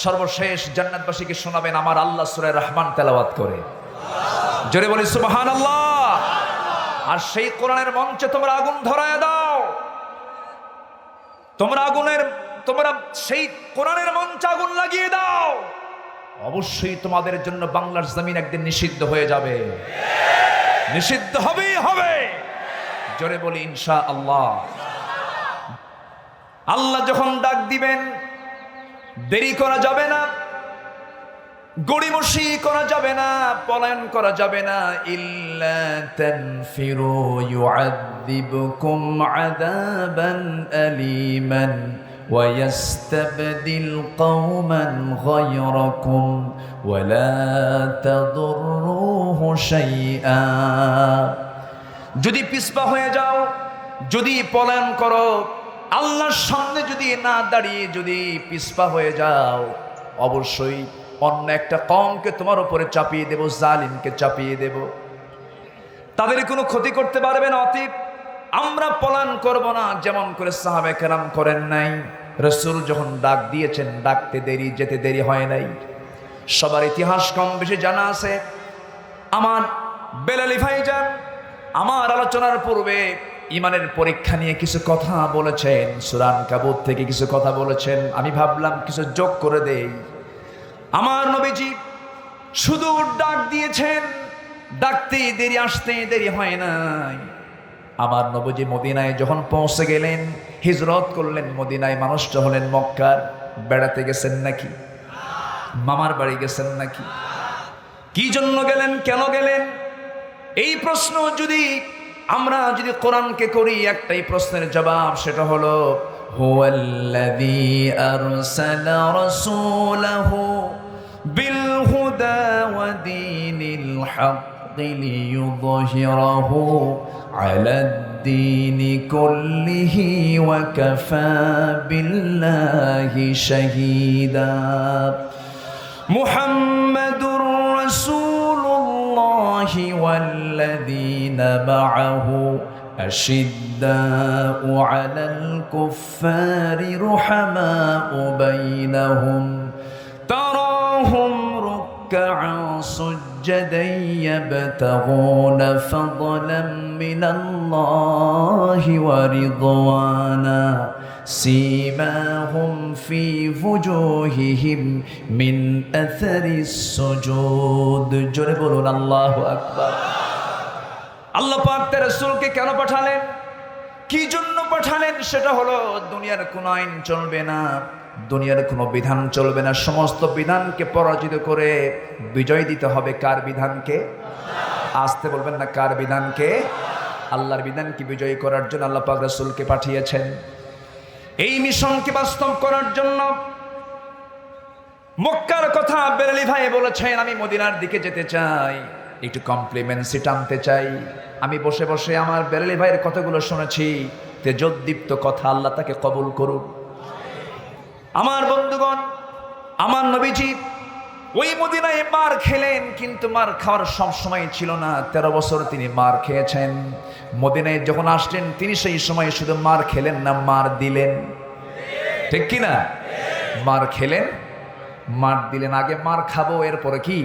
সর্বশেষ জান্নাতবাসীকে শোনাবেন আমার আল্লাহ সূরা রহমান তেলাওয়াত করে। জোরে বলি সুবহানাল্লাহ। আর সেই কোরআনের মঞ্চে তোমরা আগুন ধরায় দাও। তোমরা সেই কোরআনের মঞ্চে আগুন লাগিয়ে দাও। অবশ্যই তোমাদের জন্য বাংলার জমিন একদিন নিষিদ্ধ হয়ে যাবে। নিষিদ্ধ হবেই হবে। জোরে বলি ইনশাআল্লাহ। আল্লাহ যখন ডাক দিবেন দেরি করা যাবে না, গড়িমসি করা যাবে না, পলায়ন করা যাবে না। ইল্লা তানফিরু ইউআযিবকুম আযাবান আলীমান ওয়া ইস্তাবদিল কওমান গায়রাকুম ওয়া লা তাদুররুহু শাইআ। যদি পিছপা হয়ে যাও, যদি পলায়ন করো, আল্লাহর সামনে যদি না দাঁড়িয়ে যদি পিছপা হয়ে যাও, অবশ্যই অন্য একটা কওমকে তোমার উপরে চাপিয়ে দেব, জালিমকে চাপিয়ে দেব। তাদের কোনো ক্ষতি করতে পারবে না। অতএব আমরা পলায়ন করব না, যেমন করে সাহাবায়ে কেরাম করেন নাই। রাসূল যখন ডাক দিয়েছেন, ডাকতে দেরি, যেতে দেরি হয় নাই। সবার ইতিহাস কম বেশি জানা আছে। আমার বেলালী ভাইজান আমার আলোচনার পূর্বে ইমানের পরীক্ষা নিয়ে কিছু কথা বলেছেন, সূরা আনকাবুত থেকে কিছু কথা বলেছেন। আমি ভাবলাম কিছু যোগ করে দেই। আমার নবীজি শুধু ডাক দিয়েছেন, ডাকতে দেরি, আসতে দেরি হয় নাই। আমার নবীজি মদিনায় যখন পৌঁছে গেলেন, হিজরত করলেন মদিনায়, মানুষটা হলেন মক্কার। বেড়াতে গেছেন নাকি? মামার বাড়ি গেছেন নাকি? কি জন্য গেলেন, কেন গেলেন? এই প্রশ্ন যদি আমরা কোরআনকে করি, একটাই প্রশ্নের জবাব, সেটা হলো হুয়াল্লাযী আরসালা রাসূলাহু বিল হুদা ওয়া দীনিল হাক্কি লিইয়ুযহিরাহু আলাদ-দীনি কুল্লিহি ওয়া কাফা বিল্লাহি শাহীদা। মুহাম্মাদুর রাসূলুল্লাহি ওয়াল্লাযীনা মা'আহু আশিদ্দাউ আলাল কুফফারি রুহামাউ বাইনাহুম তারাহুম রুকআন সুজ্জাদান ইয়াবতাগুনা ফাদলান মিনাল্লাহি ওয়া রিদওয়ানা سيماهم في وجوههم من أثر السجود। জোরে বলুন আল্লাহু আকবার। আল্লাহ পাক তার রাসূলকে কেন পাঠালেন, কি জন্য পাঠালেন? সেটা হলো দুনিয়ার কোনো আইন চলবে না, দুনিয়ার কোনো বিধান চলবে না। সমস্ত বিধানকে পরাজিত করে বিজয় দিতে হবে কার বিধানকে? আসতে বলবেন না, কার বিধানকে? আল্লাহর বিধানকে বিজয়ী করার জন্য আল্লাহ পাক রাসূলকে পাঠিয়েছেন। এই মিশনকে বাস্তব করার জন্য মক্কার কথা বেলালি ভাই বলেছেন, আমি মদিনার দিকে যেতে চাই, একটু কমপ্লিমেন্টসি টানতে চাই। আমি বসে বসে আমার বেলালি ভাইয়ের কথাগুলো শুনেছি, তেজোদ্দীপ্ত কথা, আল্লাহ তাকে কবুল করুন। আমার বন্ধুগণ, আমার নবীজি ওই মদিনায় মার খেলেন, কিন্তু মার খাওয়ার সব সময় ছিল না। 13 বছর তিনি মার খেয়েছেন। মদিনায় যখন আসলেন তিনি সেই সময় শুধু মার খেলেন না, মার দিলেন। ঠিক কি না? মার খেলেন, মার দিলেন। আগে মার খাবো, এরপরে কি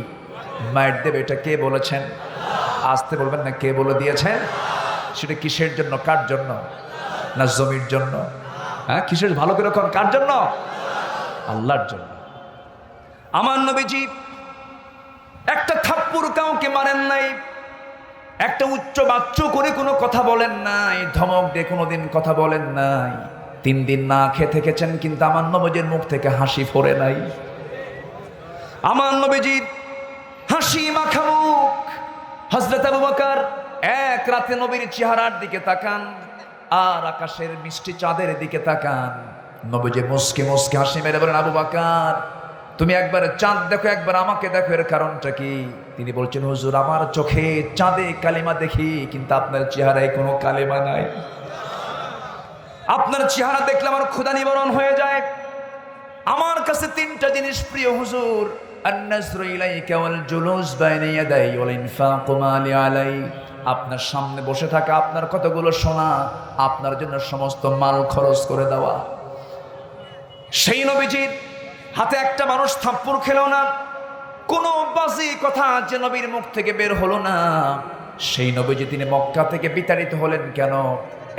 মার দেবে। এটা কে বলেছেন? আসতে বলবেন না, কে বলে দিয়েছেন? সেটা কিসের জন্য, কার জন্য? না জমির জন্য? হ্যাঁ, কিসের? ভালো করে কোন, কার জন্য? আল্লাহর জন্য। আমার নবীজি একটা থাপ্পড় কাউকে মারেন নাই, একটা উচ্চ বাচ্চ করে কোনো কথা বলেন নাই, ধমক দিয়ে কোনোদিন কথা বলেন নাই। 3 দিন না খেয়ে থেকেছেন, কিন্তু আমার নবীজির মুখ থেকে হাসি ফোরে নাই। আমার নবীজির হাসি মাখা মুখ। হযরত আবু বকর এক রাতে নবীর চেহারার দিকে তাকান আর আকাশের মিষ্টি চাঁদের দিকে তাকান। নবীজি মুস্কি মুস্কি হাসি মেরে বলেন, আবু বকর তুমি একবার চাঁদ দেখো, একবার আমাকে দেখো, এর কারণটা কি? তিনি বলছেন, হুজুর আমার চোখে চাঁদে কালিমা দেখি, কিন্তু আপনার চেহারায় কোনো কালিমা নাই। আপনার চেহারা দেখলে আমার ক্ষুধা নিবারণ হয়ে যায়। আমার কাছে 3টা জিনিস প্রিয় হুজুর, আন-নাজরু ইলাইকা ওয়াল জুলুস বাইনা ইয়াদাই ওয়াল ইনফাকু মালি আলাই। আপনার সামনে বসে থাকা, আপনার কথাগুলো শোনা, আপনার জন্য সমস্ত মাল খরচ করে দেওয়া। সেই নবীজির হাতে একটা মানুষ থাপ্পড় খেলো না, কোনো বাজে কথা যে নবীর মুখ থেকে বের হলো না। সেই নবীজি তিনি মক্কা থেকে বিতাড়িত হলেন কেন?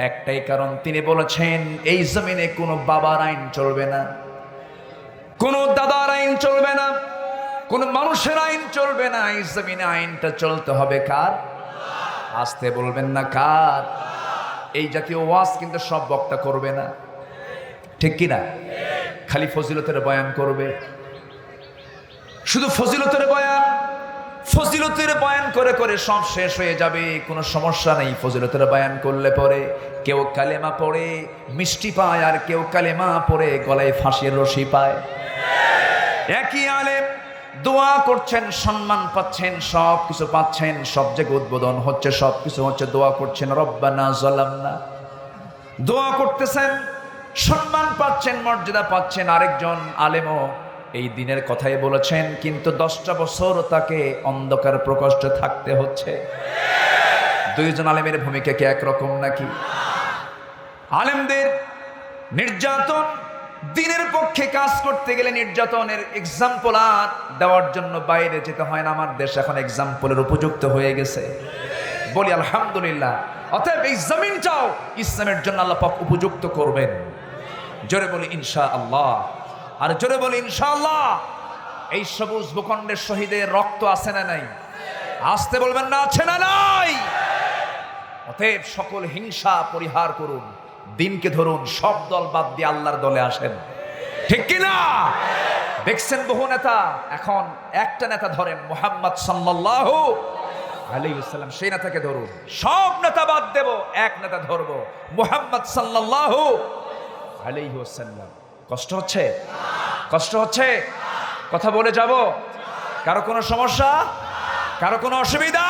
একটাই কারণ, তিনি বলেছেন এই জমিনে কোনো বাবার আইন চলবে না, কোনো দাদার আইন চলবে না, কোনো মানুষের আইন চলবে না। এই জমিনে আইনটা চলতে হবে কার? আসতে বলবেন না, কার? এই জাতীয় ওয়াজ কিন্তু সব বক্তা করবে না, ঠিক কিনা? খালি ফজিলতের বয়ান করবে, শুধু ফজিলতের বয়ান, ফজিলতের বয়ান করে করে সব শেষ হয়ে যাবে, কোনো সমস্যা নেই। ফজিলতের বয়ান করলে পরে কেউ কালেমা পড়ে মিষ্টি পায়, আর কেউ কালেমা পড়ে গলায় ফাঁসির রশি পায়। একই আলেম দোয়া করছেন, সম্মান পাচ্ছেন, সব কিছু পাচ্ছেন, সব জায়গায় উদ্বোধন হচ্ছে, সব কিছু হচ্ছে, দোয়া করছেন রব্বানা যালামনা, দোয়া করতেছেন, সম্মান পাচ্ছেন, মর্যাদা পাচ্ছেন। আরেকজন আলেমও এই দিনের কথাই বলেছেন, কিন্তু 10টা বছর তাকে অন্ধকার প্রকোষ্ঠে থাকতে হচ্ছে। 2জন আলেমের ভূমিকা কি একরকম নাকি? আলেমদের নির্যাতন, দিনের পক্ষে কাজ করতে গেলে নির্যাতনের এক্সাম্পল আর দেওয়ার জন্য বাইরে যেতে হয় না। আমার দেশ এখন এক্সাম্পলের উপযুক্ত হয়ে গেছে, বলি আলহামদুলিল্লাহ। অতএব এই জমিনটাও ইসলামের জন্য আল্লাহ পাক উপযুক্ত করবেন। জোরে বলি ইনশাআল্লাহ, আর জোরে বলি ইনশাআল্লাহ। এই সবুজ ভূখণ্ডের শহীদের রক্ত আছে না নাই? আসতে বলবেন না, আছে না নাই? অতএব সকল হিংসা পরিহার করুন, দিনকে ধরুন, সব দল বাদ দিয়ে আল্লাহর দলে আসেন, ঠিক কিনা? দেখছেন বহু নেতা, এখন একটা নেতা ধরেন, মুহাম্মদ সাল্লাল্লাহু আলাইহি ওয়াসাল্লাম, সেই নেতাকে ধরুন। সব নেতা বাদ দেব, এক নেতা ধরবো, মুহাম্মদ সাল্লাল্লাহু আলাইহি ওয়াসাল্লাম। কষ্ট হচ্ছে? কষ্ট হচ্ছে? কথা বলে যাব? কারো কোনো সমস্যা? কারো কোনো অসুবিধা?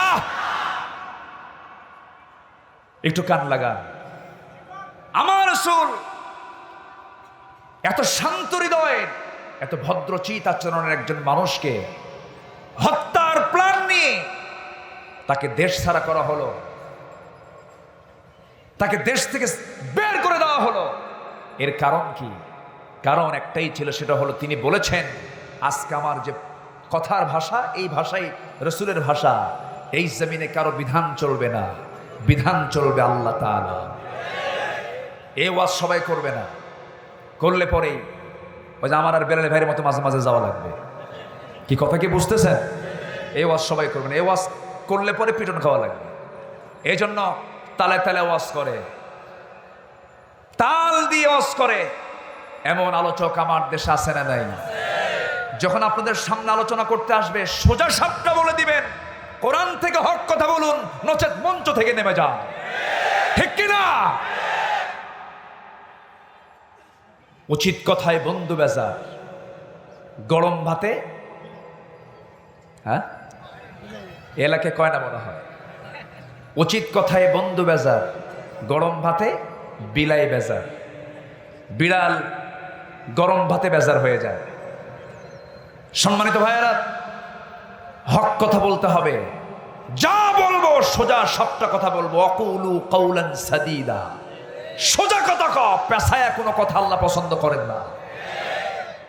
একটু কান লাগান। আমার রাসূল এত শান্ত হৃদয়ের, এত ভদ্রচিত আচরণের একজন মানুষকে হত্যার প্ল্যান নিয়ে তাকে দেশ ছাড়া করা হলো, তাকে দেশ থেকে বের করে দেওয়া হলো। এর কারণ কি? কারণ একটাই ছিল, সেটা হলো তিনি বলেছেন, আজকে আমার যে কথার ভাষা, এই ভাষাই রাসূলের ভাষা। এই জমিনে কারো বিধান চলবে না, বিধান চলবে আল্লাহ তাআলা। এই ওয়াজ সবাই করবে না, করলে পরেই ওই যে আমার আর বেলাল ভাইয়ের মতো মাঝে মাঝে যাওয়া লাগবে। কি কথা কি বুঝতেছেন? এই ওয়াজ সবাই করবে না, এই ওয়াজ করলে পরে পিটন খাওয়া লাগবে। এই জন্য তালে তালে ওয়াজ করে, তাল দিয়ে ওয়াজ করে, এমন আলোচক আমার দেশে আছে না নাই? যখন আপনাদের সামনে আলোচনা করতে আসবে, সোজা সাপটা বলে দিবেন, কোরআন থেকে হক কথা বলুন, নচেত মঞ্চ থেকে নেমে যান। ঠিক কিনা? উচিত কথায় বন্ধু বেজার, গরম ভাতে হ্যাঁ এলাকায় কয় না মনে হয়। উচিত কথায় বন্ধু বেজার, গরম ভাতে বিলাই বেজার। বিড়াল গরম ভাতে বেজার হয়ে যায়। সম্মানিত ভাইয়েরা, হক কথা বলতে হবে। যা বলবো সোজা সবটা কথা বলবো। অকুলু কৌলান সাদীদা, সোজা কথা ক, পেছায়া কোনো কথা আল্লাহ পছন্দ করেন না।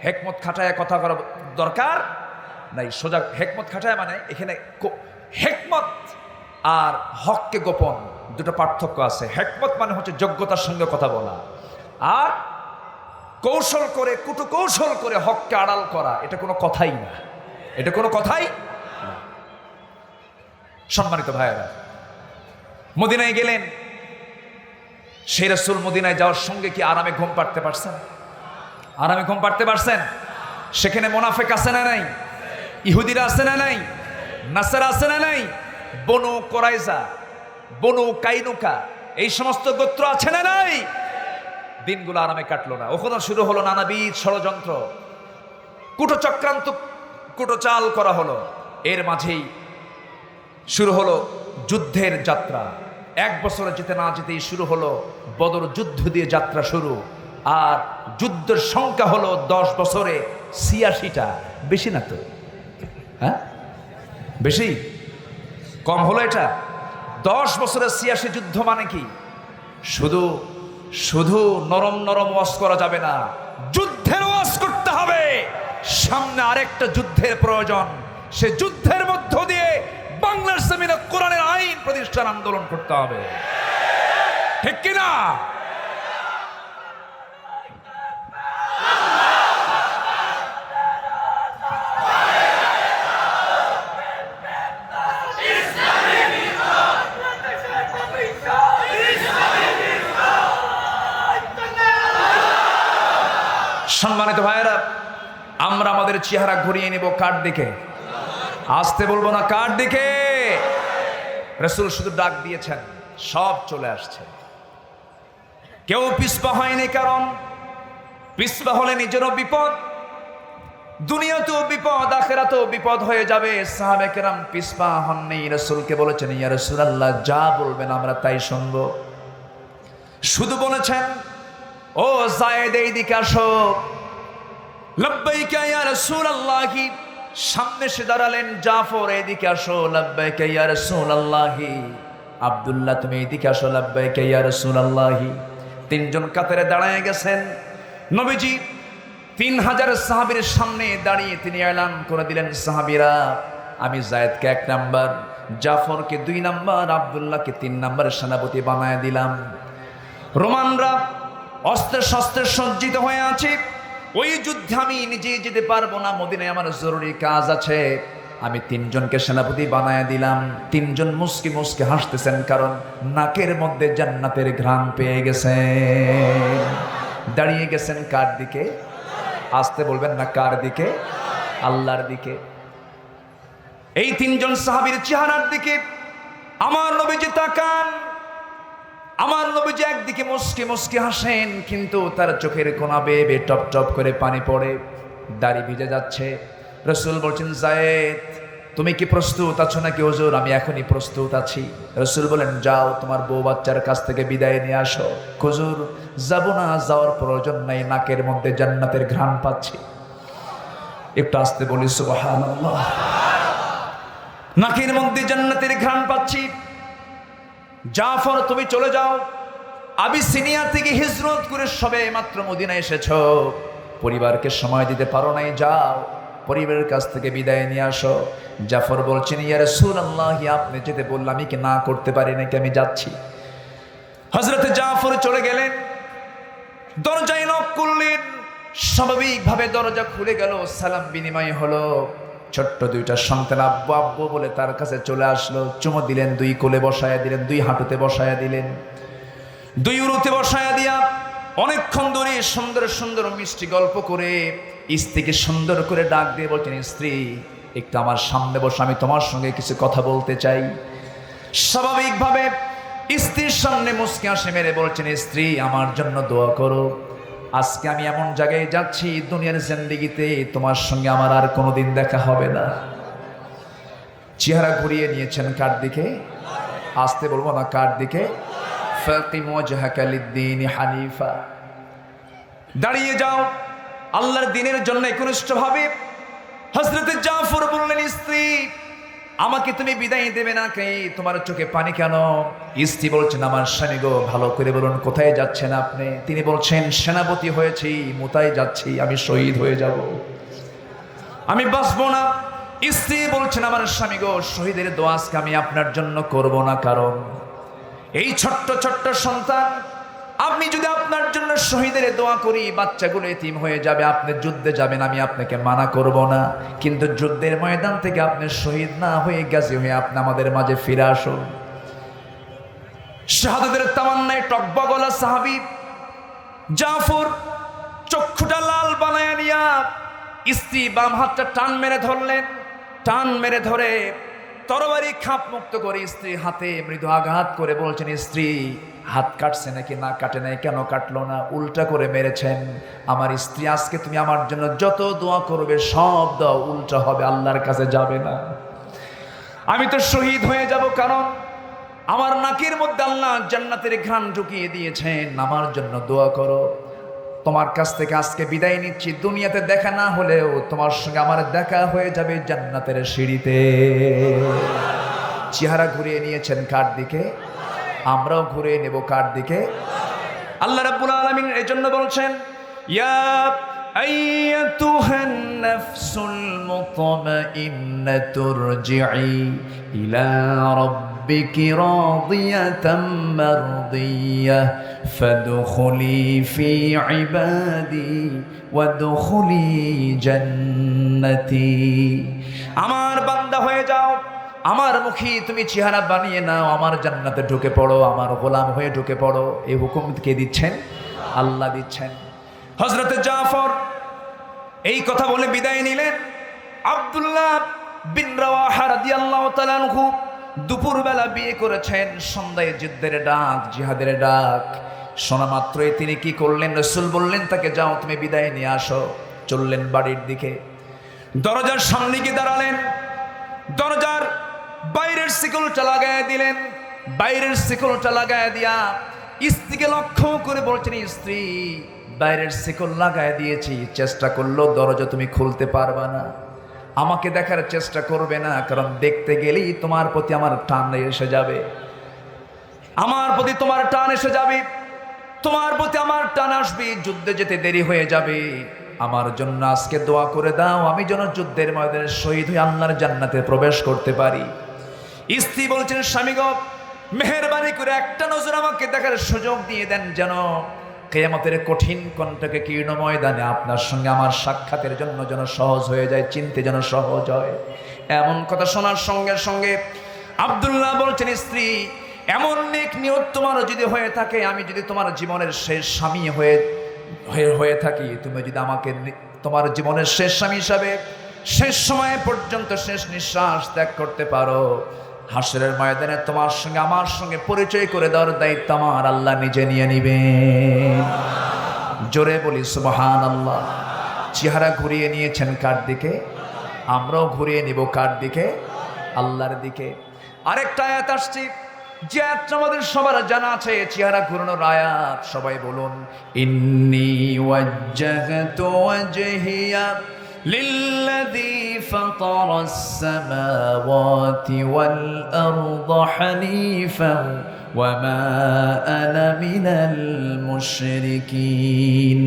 হেকমত খাটায় কথা করা দরকার নাই। সোজা হেকমত খাটায় মানে এখানে হেকমত আর হককে গোপন দুটো পার্থক্য আছে। হেকমত মানে হচ্ছে যোগ্যতার সঙ্গে কথা বলা, আর কৌশল করে কুটু কৌশল করে হককে আড়াল করা এটা কোনো কথাই না, এটা কোনো কথাই না। সম্মানিত ভাইয়েরা, মদিনায় গেলেন, সেই রাসূল মদিনায় যাওয়ার সঙ্গে কি আরামে ঘুম পাড়তে পারছেন? আরামে ঘুম পাড়তে পারছেন? সেখানে মোনাফেক আছে না নাই? ইহুদিরা আছে না নাই? নাসারা আছে না নাই? বনু কোরাইজা, বনু কাইনুকা, এই সমস্ত গোত্র আছে না নাই? দিনগুলো আরামে কাটলো না। ওখানে শুরু হলো নানাবিধ ষড়যন্ত্র, কুটো চক্রান্ত, কুটো চাল করা হলো। এর মাঝেই শুরু হলো যুদ্ধের যাত্রা। এক বছরে যেতে না যেতেই শুরু হলো বদর যুদ্ধ দিয়ে যাত্রা শুরু। আর যুদ্ধের সংখ্যা হলো 10 বছরে 86টা। বেশি না তো? হ্যাঁ বেশি? কম হলো এটা? 10 বছরে 86 যুদ্ধ মানে কি? শুধু শুধু নরম নরম ওয়াজ করা যাবে না, যুদ্ধের ওয়াজ করতে হবে। সামনে আরেকটা যুদ্ধের প্রয়োজন, সে যুদ্ধের মধ্য দিয়ে বাংলার জমিনে কোরআনের আইন প্রতিষ্ঠান আন্দোলন করতে হবে। ঠিক কিনা? সম্মানিত ভাইয়েরা, আমরা আমাদের চেহারা ঘুরিয়ে নেব কার দিকে? আসতে বলবো না, কার দিকে? রাসূল শুধু ডাক দিয়েছেন, সব চলে আসছে। কেউ পিছপা হয়নি, কারণ পিছপা হলে নিজেরও বিপদ, দুনিয়াতেও বিপদ, আখিরাতেও বিপদ হয়ে যাবে। সাহাবে কেরাম পিছপা হননি, রাসূলকে বলেছেন, ইয়া রাসূলুল্লাহ যা বলবেন আমরা তাই শুনবো। শুধু বলেছেন, ও যায়েদ এইদিকে আসো। লব্বাইকা ইয়া রাসূলুল্লাহ। সামনে সে দাঁড়ালেন, জাফর এইদিকে আসো। লব্বাইকা ইয়া রাসূলুল্লাহ। আব্দুল্লাহ তুমি এইদিকে আসো। লব্বাইকা ইয়া রাসূলুল্লাহ। তিনজন কাতারে দাঁড়ায় গেছেন। নবীজি 3000 সাহাবীর সামনে দাঁড়িয়ে তিনি এলান করে দিলেন, সাহাবীরা আমি যায়েদকে 1 নাম্বার, জাফরকে 2 নাম্বার, আব্দুল্লাহকে 3 নাম্বার সেনাপতি বানায় দিলাম। রোমানরা অস্ত্রে শস্ত্রে সজ্জিত হয়ে আছে। ওই যুদ্ধে আমি নিজে যেতে পারবো না, মদিনায় আমার জরুরি কাজ আছে। আমি 3 জনকে সেনাপতি বানায় দিলাম। 3 জন মুস্কি মুস্কি হাসতেছেন, কারণ নাকের মধ্যে জান্নাতের ঘ্রাণ পেয়ে গেছেন। দাঁড়িয়ে গেছেন কার দিকে? আসতে বলবেন না, কার দিকে? আল্লাহর দিকে। এই 3 জন সাহাবীর চেহারার দিকে আমার নবীজি তাকান। আমার নবীজি একদিকে মুস্কি মুস্কি হাসেন, কিন্তু তার চোখের কোনা বেয়ে বেয়ে টপ টপ করে পানি পড়ে, দাড়ি ভিজে যাচ্ছে। রাসূল বলছেন, যায়েদ তুমি কি প্রস্তুত আছো নাকি? হুজুর আমি এখনই প্রস্তুত আছি। রাসূল বলেন, যাও তোমার বউ বাচ্চার কাছ থেকে বিদায় নিয়ে আসো। হুজুর যাব না, যাওয়ার প্রয়োজন নাই, নাকের মধ্যে জান্নাতের ঘ্রাণ পাচ্ছি। একটু আসতে বলি সুবহানাল্লাহ। নাকের মধ্যে জান্নাতের ঘ্রাণ পাচ্ছি। জাফর তুমি চলে যাও, আবিসিনিয়া থেকে হিজরত করে সবে মাত্র মদিনায় এসেছো, পরিবারকে সময় দিতে পারো নাই, যাও পরিবারের কাছ থেকে বিদায় নিয়ে আসো। জাফর বলছেন, ইয়া রাসূলুল্লাহ আপনি যেতে বললাম, আমি কি না করতে পারি নাকি? আমি যাচ্ছি। হযরতে জাফর চলে গেলেন, দরজায় নক করলেন। স্বাভাবিকভাবে দরজা খুলে গেল, সালাম বিনিময় হলো। ছোট্ট 2টা সন্তান আব্বু আব্বু বলে তার কাছে চলে আসলো। চুমো দিলেন, 2 কোলে বসায়া দিলেন, 2 হাঁটুতে বসায়া দিলেন, 2 উরুতে বসায়া দিয়া অনেকক্ষণ ধরে সুন্দর সুন্দর মিষ্টি গল্প করে স্ত্রীকে সুন্দর করে ডাক দিয়ে বলছেন, স্ত্রী একটু আমার সামনে বসো, আমি তোমার সঙ্গে কিছু কথা বলতে চাই। স্বাভাবিকভাবে স্ত্রীর সামনে মুচকি হাসি মেরে বলছেন, স্ত্রী আমার জন্য দোয়া করো। আজকে আমি এমন জায়গায় যাচ্ছি, দুনিয়ার জিন্দেগিতে তোমার সঙ্গে আমার আর কোনোদিন দেখা হবে না। চেহারা ঘুরিয়ে নিয়েছেন কার দিকে? আসতে বলবো না, কার দিকে? ফাকিম ওয়াজহাকা লিদ-দীন হানিফা, দাঁড়িয়ে যাও আল্লাহর দ্বীনের জন্য একনিষ্ঠভাবে। হযরত জাফর বললেন, স্ত্রী আমাকে তুমি বিদায় দেবে না কে? তোমার চোখে পানি কেন? স্ত্রী বলছেন, আমার স্বামী গো, ভালো করে বলুন কোথায় যাচ্ছেন আপনি? তিনি বলছেন, সেনাপতি হয়েছি, মুতায় যাচ্ছি, আমি শহীদ হয়ে যাব, আমি বাঁচবো না। স্ত্রী বলছেন, আমার স্বামী গো, শহীদের দোয়া আজকে আমি আপনার জন্য করব না, কারণ এই ছোট্ট ছোট্ট সন্তান, আপনি যদি আপনার জন্য শহীদের দোয়া করি, বাচ্চাগুলো এতিম হয়ে যাবে, আপনি যুদ্ধে যাবেন, আমি আপনাকে মানা করব না, কিন্তু যুদ্ধের ময়দান থেকে আপনি শহীদ না হয়ে গাজী হয়ে আপনি আমাদের মাঝে ফিরে আসুন। শাহাদাতের তামান্নায় টকবগলা সাহাবী জাফর চক্ষুটা লাল বানায়া নিয়া স্ত্রী বাম হাতটা টান মেরে ধরলেন। টান মেরে ধরে তরবারি খাপ মুক্ত করে স্ত্রী হাতে মৃদু আঘাত করে বলছেন, স্ত্রী হাত কাটছে নাকি না কাটে নাই, কেন কাটলো না? উল্টা করে মেরেছেন। আমার স্ত্রী, আজকে তুমি আমার জন্য যত দোয়া করবে সব দোয়া উল্টা হবে, আল্লাহর কাছে যাবে না। আমি তো শহীদ হয়ে যাব, কারণ আমার নাকের মধ্যে আল্লাহ জান্নাতের ঘ্রাণ ঢুকিয়ে দিয়েছেন, আমার জন্য দোয়া করো। তোমার কাছ থেকে আজকে বিদায় নিচ্ছি, দুনিয়াতে দেখা না হলেও তোমার সঙ্গে আমার দেখা হয়ে যাবে জান্নাতের সিঁড়িতে। চেহারা ঘুরিয়ে নিয়েছেন কার দিকে? আমরাও ঘুরিয়ে নেব কার দিকে? আল্লাহ রাব্বুল আলামিন এই জন্য বলছেন, ইয়া আইয়াতুহান নাফসুল মুতমাইন্নাতুর রজিই ইলা রাব্বিকি রাদিয়াতাম মারদিয়াহ ফাদখুলি ফি ইবাদি ওয়াদখুলি জান্নাতি। আমার বান্দা হয়ে যাও, আমার মুখী তুমি চেহারা বানিয়ে নাও, আমার জান্নাতে ঢুকে পড়ো, আমার গোলাম হয়ে ঢুকে পড়ো। এই হুকুম কে দিচ্ছেন? আল্লাহ দিচ্ছেন। হযরত জাফর এই কথা বলে বিদায় নিলেন। আব্দুল্লাহ বিন রাওয়াহা রাদিয়াল্লাহু তাআলা আনহু দুপুরবেলা বিয়ে করেছেন, সন্ধ্যায় যুদ্ধের ডাক, জিহাদের ডাক শোনা মাত্রই তিনি কি করলেন? রাসূল বললেন তাকে, যাও তুমি বিদায় নিয়ে আসো। চললেন বাড়ির দিকে, দরজার সামনে গিয়ে দাঁড়ালেন, দরজার বাইরের শিকলটা লাগায় দিলেন। বাইরের শিকলটা লাগায় দিয়া স্ত্রীকে লক্ষ্য করে বলছেন, স্ত্রী বাইরের শিকল লাগায় দিয়েছি, চেষ্টা করলেও দরজা তুমি খুলতে পারবা না, আমাকে দেখার চেষ্টা করবে না, কারণ দেখতে গেলেই তোমার প্রতি আমার টান এসে যাবে, আমার প্রতি তোমার টান এসে যাবে, তোমার প্রতি আমার টান আসবে, যুদ্ধে যেতে দেরি হয়ে যাবে। আমার জন্য আজকে দোয়া করে দাও, আমি যেন যুদ্ধের ময়দানে শহীদ হয়ে আল্লাহর জান্নাতে প্রবেশ করতে পারি। স্ত্রী বলছেন, স্বামী গো, মেহেরবানি করে একটা নজর আমাকে দেখার সুযোগ দিয়ে দেন, যেন কিয়ামতের কঠিন কণ্ঠকে কীর্ণ ময়দানে আপনার সঙ্গে আমার সাক্ষাতের জন্য যেন সহজ হয়ে যায়, চিনতে যেন সহজ হয়। এমন কথা শোনার সঙ্গে সঙ্গে আব্দুল্লাহ বলছেন, স্ত্রী এমন নেক নিয়ত তোমার যদি হয়ে থাকে, আমি যদি তোমার জীবনের শেষ স্বামী হয়ে থাকি, তুমি যদি আমাকে তোমার জীবনের শেষ স্বামী হিসাবে শেষ সময় পর্যন্ত শেষ নিঃশ্বাস ত্যাগ করতে পারো, হাসরের ময়দানে তোমার সঙ্গে আমার সঙ্গে পরিচয় করে দেওয়ার দায়িত্ব আমার আল্লাহ নিজে নিয়ে নিবেন। জোরে বলি সুবহানাল্লাহ। চেহারা ঘুরিয়ে নিয়েছেন কার দিকে? আমরাও ঘুরিয়ে নিব কার দিকে? আল্লাহর দিকে। আরেকটা আয়াত আসছে, যে আয়াতটা আমাদের সবার জানা আছে, চেহারা ঘুরানোর আয়াত। সবাই বলুন, ইন্নী ওয়াজ্জাহতু ওয়াজহিয়া লিল্লাযী ফাতারাস সামাওয়াতি ওয়াল আরদা হানিফান ওয়া মা আনা মিনাল মুশরিকিন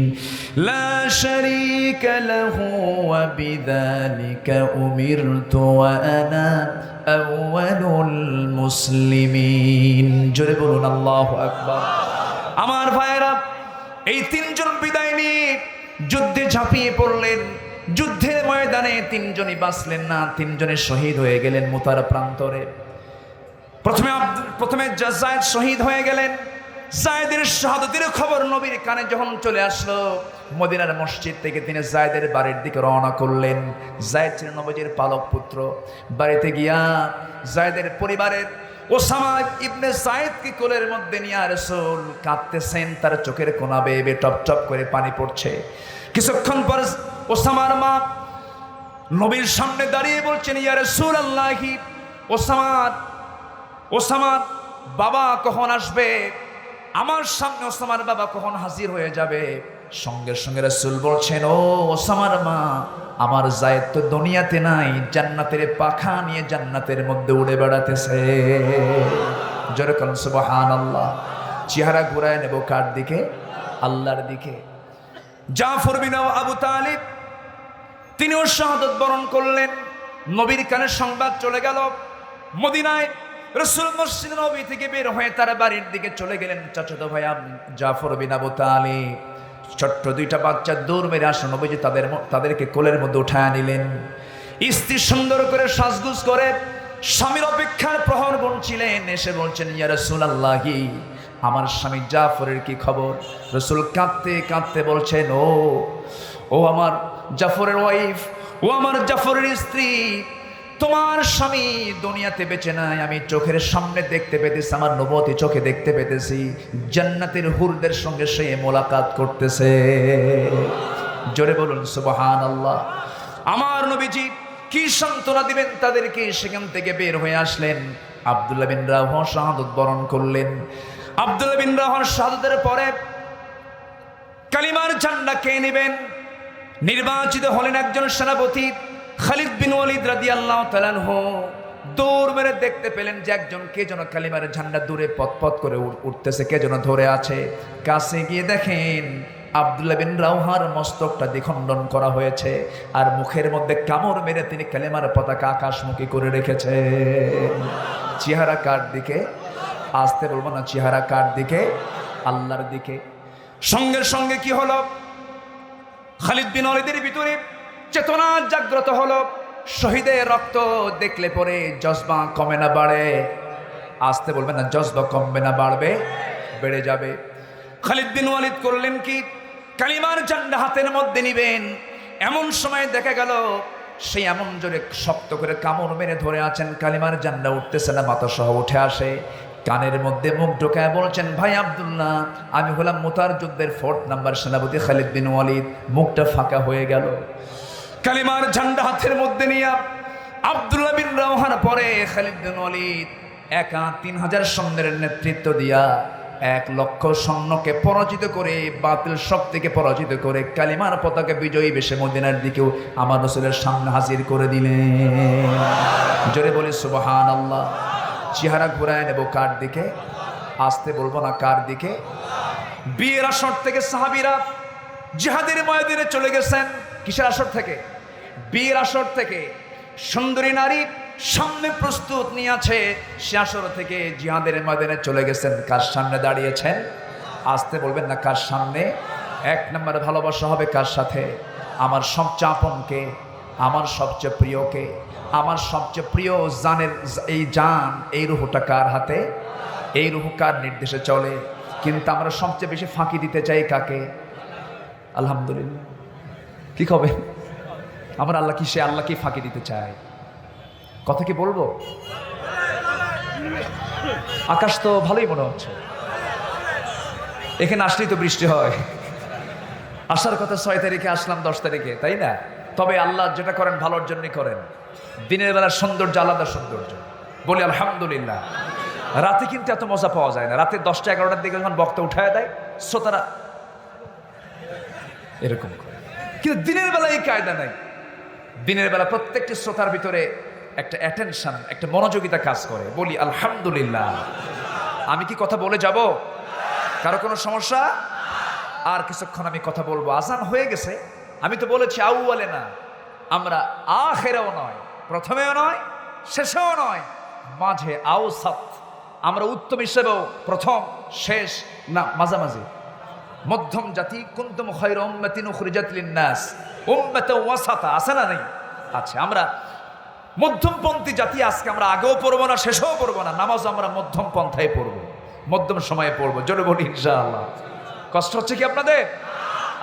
লা শারীকা লাহু ওয়া বিযালিকা উমিরতু ওয়া আনা আউয়ালুল মুসলিমিন। জোরে বলুন আল্লাহু আকবার। আমার ভাইয়েরা, এই তিনজন বিদায় নিয়ে যুদ্ধে ঝাঁপিয়ে পড়লেন। যুদ্ধের ময়দানে তিনজনই বাঁচলেন না, তিনজনে শহীদ হয়ে গেলেন মুতার প্রান্তরে। প্রথমে যায়েদ শহীদ হয়ে গেলেন। যায়েদের শাহাদাতের খবর নবীর কানে যখন চলে আসলো, মদিনার মসজিদ থেকে তিনি যায়েদের বাড়ির দিকে রওনা করলেন। যায়েদ ছিলেন নবীজির পালক পুত্র। বাড়িতে গিয়া যায়েদের পরিবারের ওসামা ইবনে সাইদকে কোলের মধ্যে নিয়ে রাসূল কাঁদতেছেন, তার চোখের কোনা বেয়ে বেয়ে টপ টপ করে পানি পড়ছে। কিছুক্ষণ পর ওসামার মা নবীর সামনে দাঁড়িয়ে বলছেন, ইয়া রাসূলুল্লাহি, ওসামার বাবা কখন আসবে? আমার সামনে ওসামার বাবা কখন হাজির হয়ে যাবে? সঙ্গে সঙ্গে রাসূল বলছেন, ও ওসামার মা, আমার জায়েদ তো দুনিয়াতে নাই, জান্নাতের পাখা নিয়ে জান্নাতের মধ্যে উড়ে বেড়াতেছে। জোরে বলুন সুবহানাল্লাহ। চেহারা ঘুরায় নেব কার দিকে? আল্লাহর দিকে। জাফর বিন আবু তালিব তিনিও শাহাদাত বরণ করলেন। নবীর কানে সংবাদ চলে গেল। মদিনায় রাসূল মসজিদ নববী থেকে বের হয়ে তার বাড়ির দিকে চলে গেলেন। চাচাতো ভাই জাফর বিন আবু তালিব ছোট্ট দুইটা বাচ্চা দৌড় মেরে আসেন, নবীজি তাদেরকে কোলের মধ্যে উঠায় নিলেন। স্ত্রী সুন্দর করে সাজগুজ করে স্বামীর অপেক্ষার প্রহর গুনছিলেন। এসে বলছেন, ইয়া রাসূলুল্লাহি, আমার স্বামী জাফরের কি খবর? রাসূল কাঁদতে কাঁদতে বলছেন, ও আমার জাফরের ওয়াইফ, ও আমার জাফরের স্ত্রী, তোমার স্বামী দুনিয়াতে বেঁচে নাই, আমি চোখের সামনে দেখতে পেতেছি, আমার নবুয়তি চোখে দেখতে পেতেছি, জান্নাতের হুরদের সঙ্গে সে মোলাকাত করতেছে। জোরে বলুন সুবহানাল্লাহ। আমার নবীজি কি সান্ত্বনা দিবেন তাদেরকে, সেখান থেকে বের হয়ে আসলেন। আব্দুল্লাহ বিন রাওয়াহা শাহাদাত বরণ করলেন। আব্দুল্লাহ বিন রাওয়াহার শাহাদাতের পরে কালিমার ঝান্ডা কে নেবেন? নির্বাচিত হলেন একজন সেনাপতি খালিদ বিন ওয়ালিদ রাদিয়াল্লাহু তাআলা আনহু। দৌড় মেরে দেখতে পেলেন যে একজন কে যেন কালিমার ঝান্ডা দূরে পথ করে উঠতেছে, কে যেন ধরে আছে। কাছে গিয়ে দেখেন আব্দুল্লাহ বিন রাওয়াহার মস্তকটা দ্বিখণ্ডন করা হয়েছে, আর মুখের মধ্যে কামড় মেরে তিনি কালিমার পতাকা আকাশমুখী করে রেখেছে। চেহারা কার দিকে? আসতে বলবো না, চেহারা কার দিকে? আল্লাহর দিকে। সঙ্গে সঙ্গে কি হলো? খালিদ বিন ওয়ালিদের ভিতরে চেতনা জাগ্রত হলো। শহীদের রক্ত দেখলে পরে জজবা কমে না বাড়ে? আসতে বলবেন না, জজবা কমবে না বাড়বে? বেড়ে যাবে। খালিদ বিন ওয়ালিদ করলেন কি? কালিমার ঝান্ডা হাতের মধ্যে নিবেন, এমন সময় দেখা গেল সেই এমন জোরে শক্ত করে কামড় মেরে ধরে আছেন, কালিমার ঝান্ডা উঠতেছে না, মাথা সহ উঠে আসে। কানের মধ্যে মুখ ঢোকায় বলছেন, ভাই আব্দুল্লাহ, আমি হলাম মুতার যুদ্ধের 4 নাম্বার সেনাপতি খালিদ বিন ওয়ালিদ। মুখটা ফাঁকা হয়ে গেল। কালিমার ঝান্ডা হাতের মধ্যে নিয়ে আব্দুল্লাহ বিন রাওয়াহার পরে খালিদ বিন ওয়ালিদ একা 3000 সৈন্যের নেতৃত্ব দিয়া 1 লক্ষ সৈন্যকে পরাজিত করে, বাতিল শক্তিকে পরাজিত করে কালিমার পতাকা বিজয়ী বেশে মদিনার দিকেও আমার রাসূলের সামনে হাজির করে দিলেন। জোরে বলি সুবহানাল্লাহ। চেহারা ঘুরায় নেব কার দিকে? আসতে বলবো না, কার দিকে? বিয়ের আসর থেকে সাহাবীরা জিহাদের ময়দানে চলে গেছেন। কিসের আসর থেকে? বিয়ের আসর থেকে। সুন্দরী নারী সামনে প্রস্তুত নিয়ে আছে, সে আসর থেকে জিহাদের ময়দানে চলে গেছেন। কার সামনে দাঁড়িয়েছেন? আসতে বলবেন না, কার সামনে? 1 নম্বরে ভালোবাসা হবে কার সাথে? আমার সবচেয়ে আপনকে, আমার সবচেয়ে প্রিয়কে। আমার সবচেয়ে প্রিয় জানের এই জান, এই রুহটা কার হাতে? এই রুহ কার নির্দেশে চলে? কিন্তু আমরা সবচেয়ে বেশি ফাঁকি দিতে চাই কাকে? আলহামদুলিল্লাহ। কি হবে? আমার আল্লাহ কি, সে আল্লাহ কি ফাঁকি দিতে চায়? কথা কি বলবো? আকাশ তো ভালোই মনে হচ্ছে, এখানে আসলেই তো বৃষ্টি হয়। আসার কথা 6 তারিখে, আসলাম 10 তারিখে, তাই না? তবে আল্লাহ যেটা করেন ভালোর জন্যই করেন। দিনের বেলার সৌন্দর্য আলাদা সৌন্দর্য, বলি আলহামদুলিল্লাহ। রাতে কিন্তু এত মজা পাওয়া যায় না। রাতে 10টা 11টার দিকে যখন বক্তা উঠায় দেয়, শ্রোতারা এরকম করে। কিন্তু দিনের বেলা এই কায়দা নাই। দিনের বেলা প্রত্যেকটি শ্রোতার ভিতরে একটা অ্যাটেনশন, একটা মনোযোগিতা কাজ করে, বলি আলহামদুলিল্লাহ। আমি কি কথা বলে যাব? কারো কোনো সমস্যা? আর কিছুক্ষণ আমি কথা বলবো। আজান হয়ে গেছে। আমি তো বলেছি আউয়ালে না, আমরা আখেরেও নয়, প্রথমেও নয়, শেষেও নয়, মাঝে আওসাত। আমরা উত্তম হিসেবেও প্রথম শেষ না, মাঝামাঝি মধ্যম জাতি। কুনতুম খায়রা উম্মাতিন উখরিজাত লিন-নাস উম্মাতাও ওয়াসাতা, আছে না নেই? আচ্ছা, আমরা মধ্যমপন্থী জাতি। আজকে আমরা আগেও পড়বো না, শেষেও পড়বো না। নামাজ আমরা মধ্যম পন্থায় পড়বো, মধ্যম সময়ে পড়বো। জোরে বলি ইনশাআল্লাহ। কষ্ট হচ্ছে কি আপনাদের?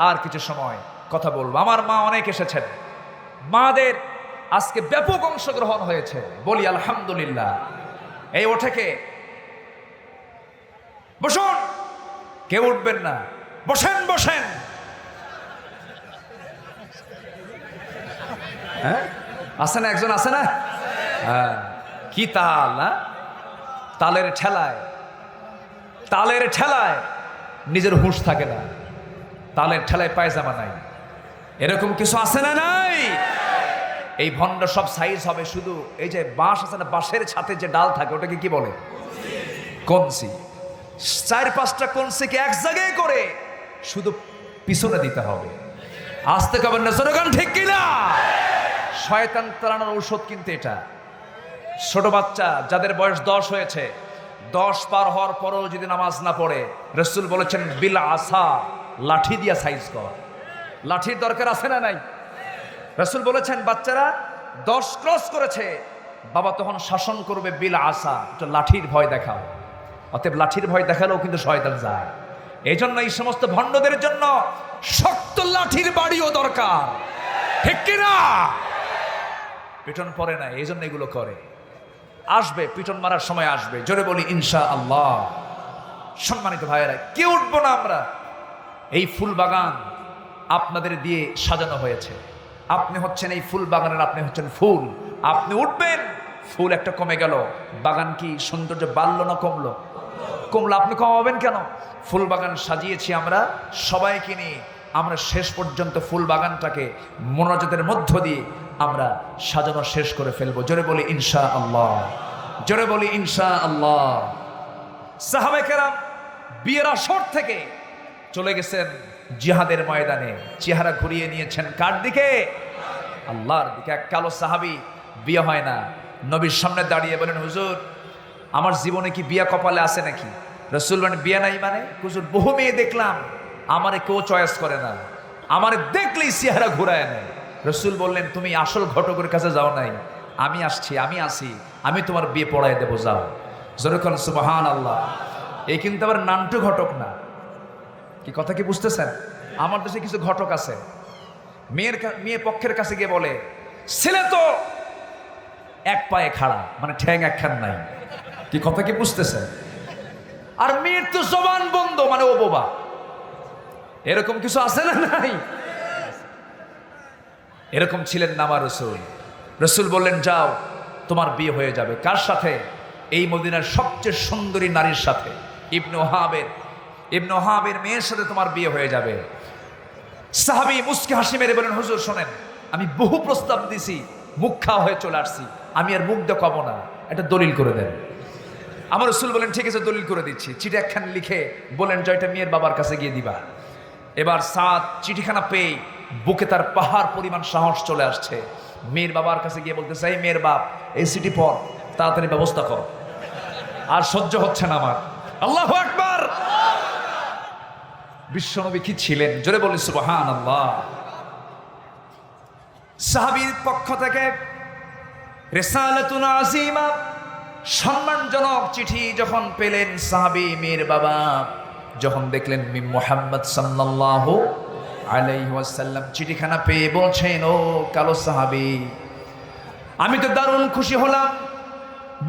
আর কিছু সময় কথা বলবো। আমার মা অনেক এসেছেন, মাদের আজকে ব্যাপক অংশগ্রহণ হয়েছে, বলি আলহামদুলিল্লাহ। এই ওঠে কে? বসুন। কেউ উঠবেন না, বসেন বসেন। হ্যাঁ আছে না, একজন আছে না? হ্যাঁ, কি তাল না, তালের ঠেলায়, তালের ঠেলায় নিজের হুঁশ থাকে না, তালের ঠেলায় পায়জামা নাই, এরকম কিছু আছে না? নাই। এই ভণ্ড সব সাইজ হবে শুধু এই যে বাঁশ আছে না, বাঁশের ছাতে যে ডাল থাকে ওটাকে কি বলে? কনসি। 4-5টা কনসিকে এক জায়গায় করে শুধু পিছনে দিতে হবে। আসতে কবেন না, জনগণ ঠিক কিনা? শয়তান তাড়ানোর ঔষধ কিন্তু এটা। ছোট বাচ্চা যাদের বয়স 10 হয়েছে, 10 পার হওয়ার পরেও যদি নামাজ না পড়ে, রাসূল বলেছেন বিল আসা, লাঠি দিয়া সাইজ কর। লাঠির দরকার আছে না নাই? রাসূল বলেছেন বাচ্চারা 10 ক্রস করেছে, বাবা তখন শাসন করবে বিল আসা, একটু লাঠির ভয় দেখাও। অতএব লাঠির ভয় দেখালেও কিন্তু শয়তান যায়। এই জন্য এই সমস্ত ভণ্ডদের জন্য শক্ত লাঠির বাড়িও দরকার, ঠিক কিনা? পিটন পড়ে না, এই জন্য এগুলো করে। আসবে পিটন মারার সময় আসবে, জোরে বলি ইনশাআল্লাহ। সম্মানিত ভাইয়েরা, কে উঠবো না আমরা? এই ফুল বাগান আপনাদের দিয়ে সাজানো হয়েছে, আপনি হচ্ছেন এই ফুল বাগানের, আপনি হচ্ছেন ফুল। আপনি উঠবেন, ফুল একটা কমে গেল, বাগান কি সৌন্দর্য বাড়লো না কমলো? কমলো। আপনি কমাবেন কেন? ফুল বাগান সাজিয়েছি আমরা সবাইকে নিয়ে, আমরা শেষ পর্যন্ত ফুল বাগানটাকে মোনাজাতের মধ্য দিয়ে আমরা সাজানো শেষ করে ফেলবো। জোরে বলি ইনশাআল্লাহ, জোরে বলি ইনশাআল্লাহ। সাহাবায়ে কেরাম বিয়ের আসর থেকে চলে গেছেন জিহাদের ময়দানে, চেহারা ঘুরিয়ে নিয়েছেন কার দিকে? আল্লাহর দিকে। এক কালো সাহাবী, বিয়ে হয় না, নবীর সামনে দাঁড়িয়ে বলেন হুজুর আমার জীবনে কি বিয়া কপালে আছে নাকি? রাসূল বলেন বিয়া নাই মানে? হুজুর বহু মেয়ে দেখলাম, আমারে কেউ চয়েস করে না, আমারে দেখলেই চেহারা ঘুরায় নেয়। রাসূল বললেন তুমি আসল ঘটকের কাছে যাও নাই, আমি আসছি, আমি আসি, আমি তোমার বিয়ে পড়ায় দেবো, যাও। জোরে বলেন সুবহানাল্লাহ। এই কিন্তু আবার নান্টু ঘটক না, কি কথা কি বুঝতেছেন? আমার দেশে কিছু ঘটক আছে, মেয়ে পক্ষের কাছে গিয়ে বলে ছেলে তো এক পায়ে খাড়া, মানে ঠ্যাং একখান নাই, কি কথা কি বুঝতেছেন? আর মেয়ের তো জবান বন্ধ, মানে ও বোবা। এরকম কিছু আছে না নাই? এরকম ছিলেন না আমার রাসূল। রাসূল বললেন যাও তোমার বিয়ে হয়ে যাবে। কার সাথে? এই মদিনার সবচেয়ে সুন্দরী নারীর সাথে, ইবনে ওহাবের মেয়ের সাথে তোমার বিয়ে হয়ে যাবে। সাহাবী মুস্কি হাসি মেরে বলেন হুজুর শোনেন, আমি বহু প্রস্তাব দিছি, মুখ খাওয়া হয়ে চলে আসছি, আমি আর মুখ দেখাবো না, একটা দলিল করে দেন। আমার রাসূল বলেন ঠিক আছে দলিল করে দিচ্ছি। চিঠি একখান লিখে বলেন জয়টা মেয়ের বাবার কাছে গিয়ে দিবা। এবার সাদ চিঠিখানা পেয়ে বুকে তার পাহাড় পরিমাণ সাহস চলে আসছে, মেয়ের বাবার কাছে গিয়ে বলতে চাই মেয়ের বাপ এই চিঠি পড়, তাড়াতাড়ি ব্যবস্থা কর, আর সহ্য হচ্ছে না আমার। আল্লাহু আকবার। বিশ্বনবী কি ছিলেন? জোরে বলি সুবহানাল্লাহ। সাহাবীর পক্ষ থেকে রিসালাতুন আযীমা, সম্মানজনক চিঠি যখন পেলেন সাহাবী মেয়ের বাবা, যখন দেখলেন মুহাম্মদ সাল্লাল্লাহু আলাইহি ওয়াসাল্লাম চিঠিখানা পেয়ে বলছেন ও কালো সাহাবী, আমি তো দারুণ খুশি হলাম,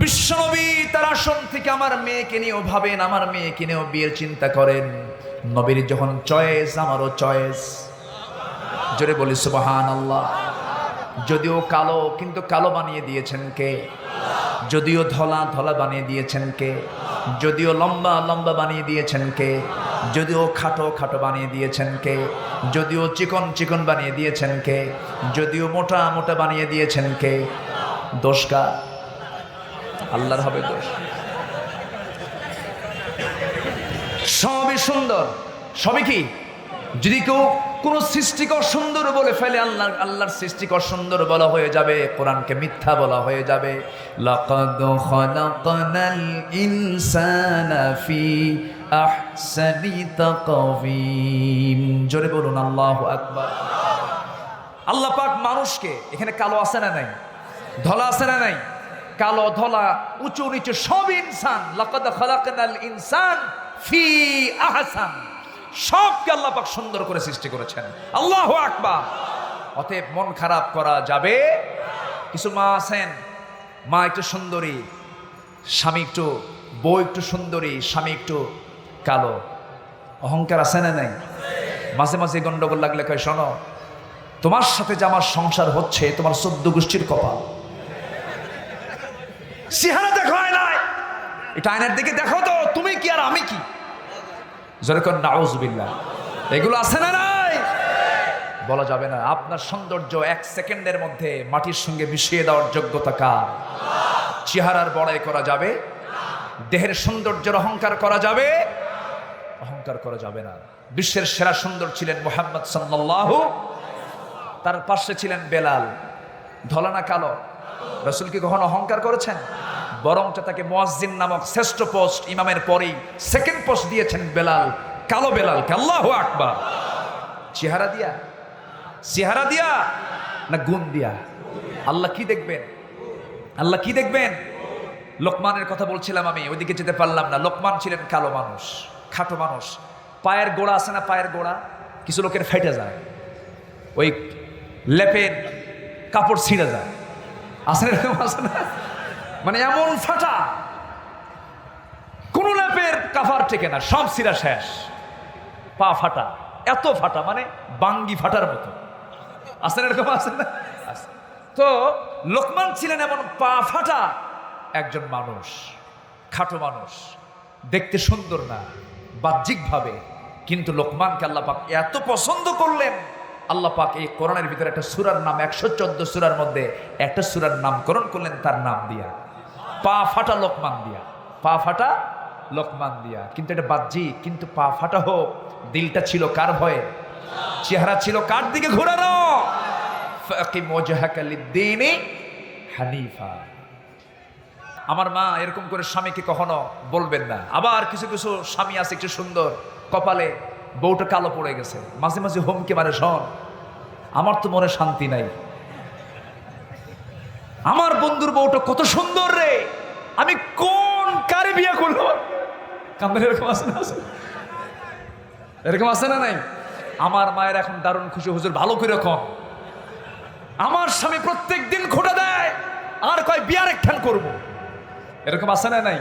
বিশ্বনবী তার আসন থেকে আমার মেয়েকে নিয়েও ভাবেন, আমার মেয়েকে নিয়েও বিয়ের চিন্তা করেন। নবীর যখন চয়েস, আমারও চয়েস। জোরে বলি সুবহানাল্লাহ। যদিও কালো, কিন্তু কালো বানিয়ে দিয়েছেন কে? যদিও ধলা, ধলা বানিয়ে দিয়েছেন কে? যদিও লম্বা, লম্বা বানিয়ে দিয়েছেন কে? যদিও খাটো, খাটো বানিয়ে দিয়েছেন কে? যদিও চিকন, চিকন বানিয়ে দিয়েছেন কে? যদিও মোটা, মোটা বানিয়ে দিয়েছেন কে? দোষ কার? আল্লাহর হবে দোষ। সবই সুন্দর, সবই কি? যদি কেউ কোন সৃষ্টিকর সুন্দর বলে ফেলে, আল্লাহর সৃষ্টিকর সুন্দর বলা হয়ে যাবে, কোরআনকে মিথ্যা বলা হয়ে যাবে। লাকাদ খালাকনাল ইনসানা ফি আহসানি তাকওয়িম। জোরে বলুন আল্লাহু আকবার। আল্লাহ পাক মানুষকে, এখানে কালো আছে না নাই? ধলা আছে না নাই? কালো ধলা উঁচু নিচু সব ইনসান। লাকাদ খালাকনাল ইনসান ফি আহসান, সবকে আল্লাহ পাক সুন্দর করে সৃষ্টি করেছেন। আল্লাহু আকবার। অতএব মন খারাপ করা যাবে। কিছু মা আছেন, মা একটু সুন্দরী, স্বামী একটু, বউ একটু সুন্দরী, স্বামী একটু কালো, অহংকার আছে না নাই? মাঝে মাঝে গন্ডগোল লাগলে কয়, শোনো, তোমার সাথে যে আমার সংসার হচ্ছে তোমার 14 গোষ্ঠীর কপাল। চেহারা দেখো আয়নায়, এটা আয়নার দিকে দেখো তো, তুমি কি আর আমি কি? যেরকম নাউজুবিল্লাহ, এগুলো আছে না নাই? বলা যাবে না। আপনার সৌন্দর্য 1 সেকেন্ডের মধ্যে মাটির সঙ্গে মিশিয়ে দেওয়ার যোগ্যতা কার? চেহারার বড়াই করা যাবে, দেহের সৌন্দর্যের অহংকার করা যাবে? অহংকার করা যাবে না। বিশ্বের সেরা সুন্দর ছিলেন মুহাম্মদ সাল্লাল্লাহু, তার পাশে ছিলেন বেলাল। ধলা না কালো? রাসূল কি কখনো অহংকার করেছেন? বরঞ্চ তাকে মুয়াজ্জিন নামক শ্রেষ্ঠ পোস্ট, ইমামের পরেই সেকেন্ড পোস্ট দিয়েছেন বেলাল, কালো বেলালকে। আল্লাহু আকবার। চেহারা দিয়া, চেহারা দিয়া না গুণ দিয়া? আল্লাহ কি দেখবেন? আল্লাহ কি দেখবেন? লোকমানের কথা বলছিলাম আমি, ওইদিকে যেতে পারলাম না। লোকমান ছিলেন কালো মানুষ, খাটো মানুষ। পায়ের গোড়া আছে না, পায়ের গোড়া কিছু লোকের ফেটে যায়, ওই লেপের কাপড় ছিঁড়ে যায়, আছে না এরকম? আছে না? মানে এমন ফাটা, কোন লেপের কাভার টেকে না, সব ছিঁড়া শেষ, পা ফাটা, এত ফাটা মানে বাঙ্গি ফাটার মতো। আছে না এরকম? আছে না? আছে। তো লোকমান ছিলেন এমন পা ফাটা একজন মানুষ, খাটো মানুষ, দেখতে সুন্দর না বাহ্যিকভাবে, কিন্তু লোকমানকে আল্লাহ পাক এত পছন্দ করলেন। আল্লাহ পাক এই কোরআনের ভিতরে একটা সূরার নাম, 114 সূরার মধ্যে একটা সূরার নামকরণ করলেন তার নাম দিয়া, পা ফাটা লোকমান দিয়া, পা ফাটা লোকমান দিয়া। কিন্তু এটা বাহ্যিক, কিন্তু পা ফাটা হোক, দিলটা ছিল কার ভয়ে? চেহারা ছিল কার দিকে ঘোরানো? ফাকিম ওয়াজহাকা লিদ-দীনি হানিফা। আমার মা এরকম করে স্বামীকে কখনো বলবেন না। আবার কিছু কিছু স্বামী আছে একটু সুন্দর, কপালে বউটা কালো পড়ে গেছে, মাঝে মাঝে হুমকে মারে, শোন, আমার তো মনে শান্তি নাই, আমার বন্ধুর বউটা কত সুন্দর রে, আমি কোন কারে বিয়ে করলাম? কান্দার এরকম আছে না? এরকম আছে না নাই? আমার মায়ের এখন দারুণ খুশি, হুজুর ভালো করে কম, আমার স্বামী প্রত্যেক দিন খোটা দেয়, আর কয় বিয়ার একখান করবো। এরকম আছে না নাই?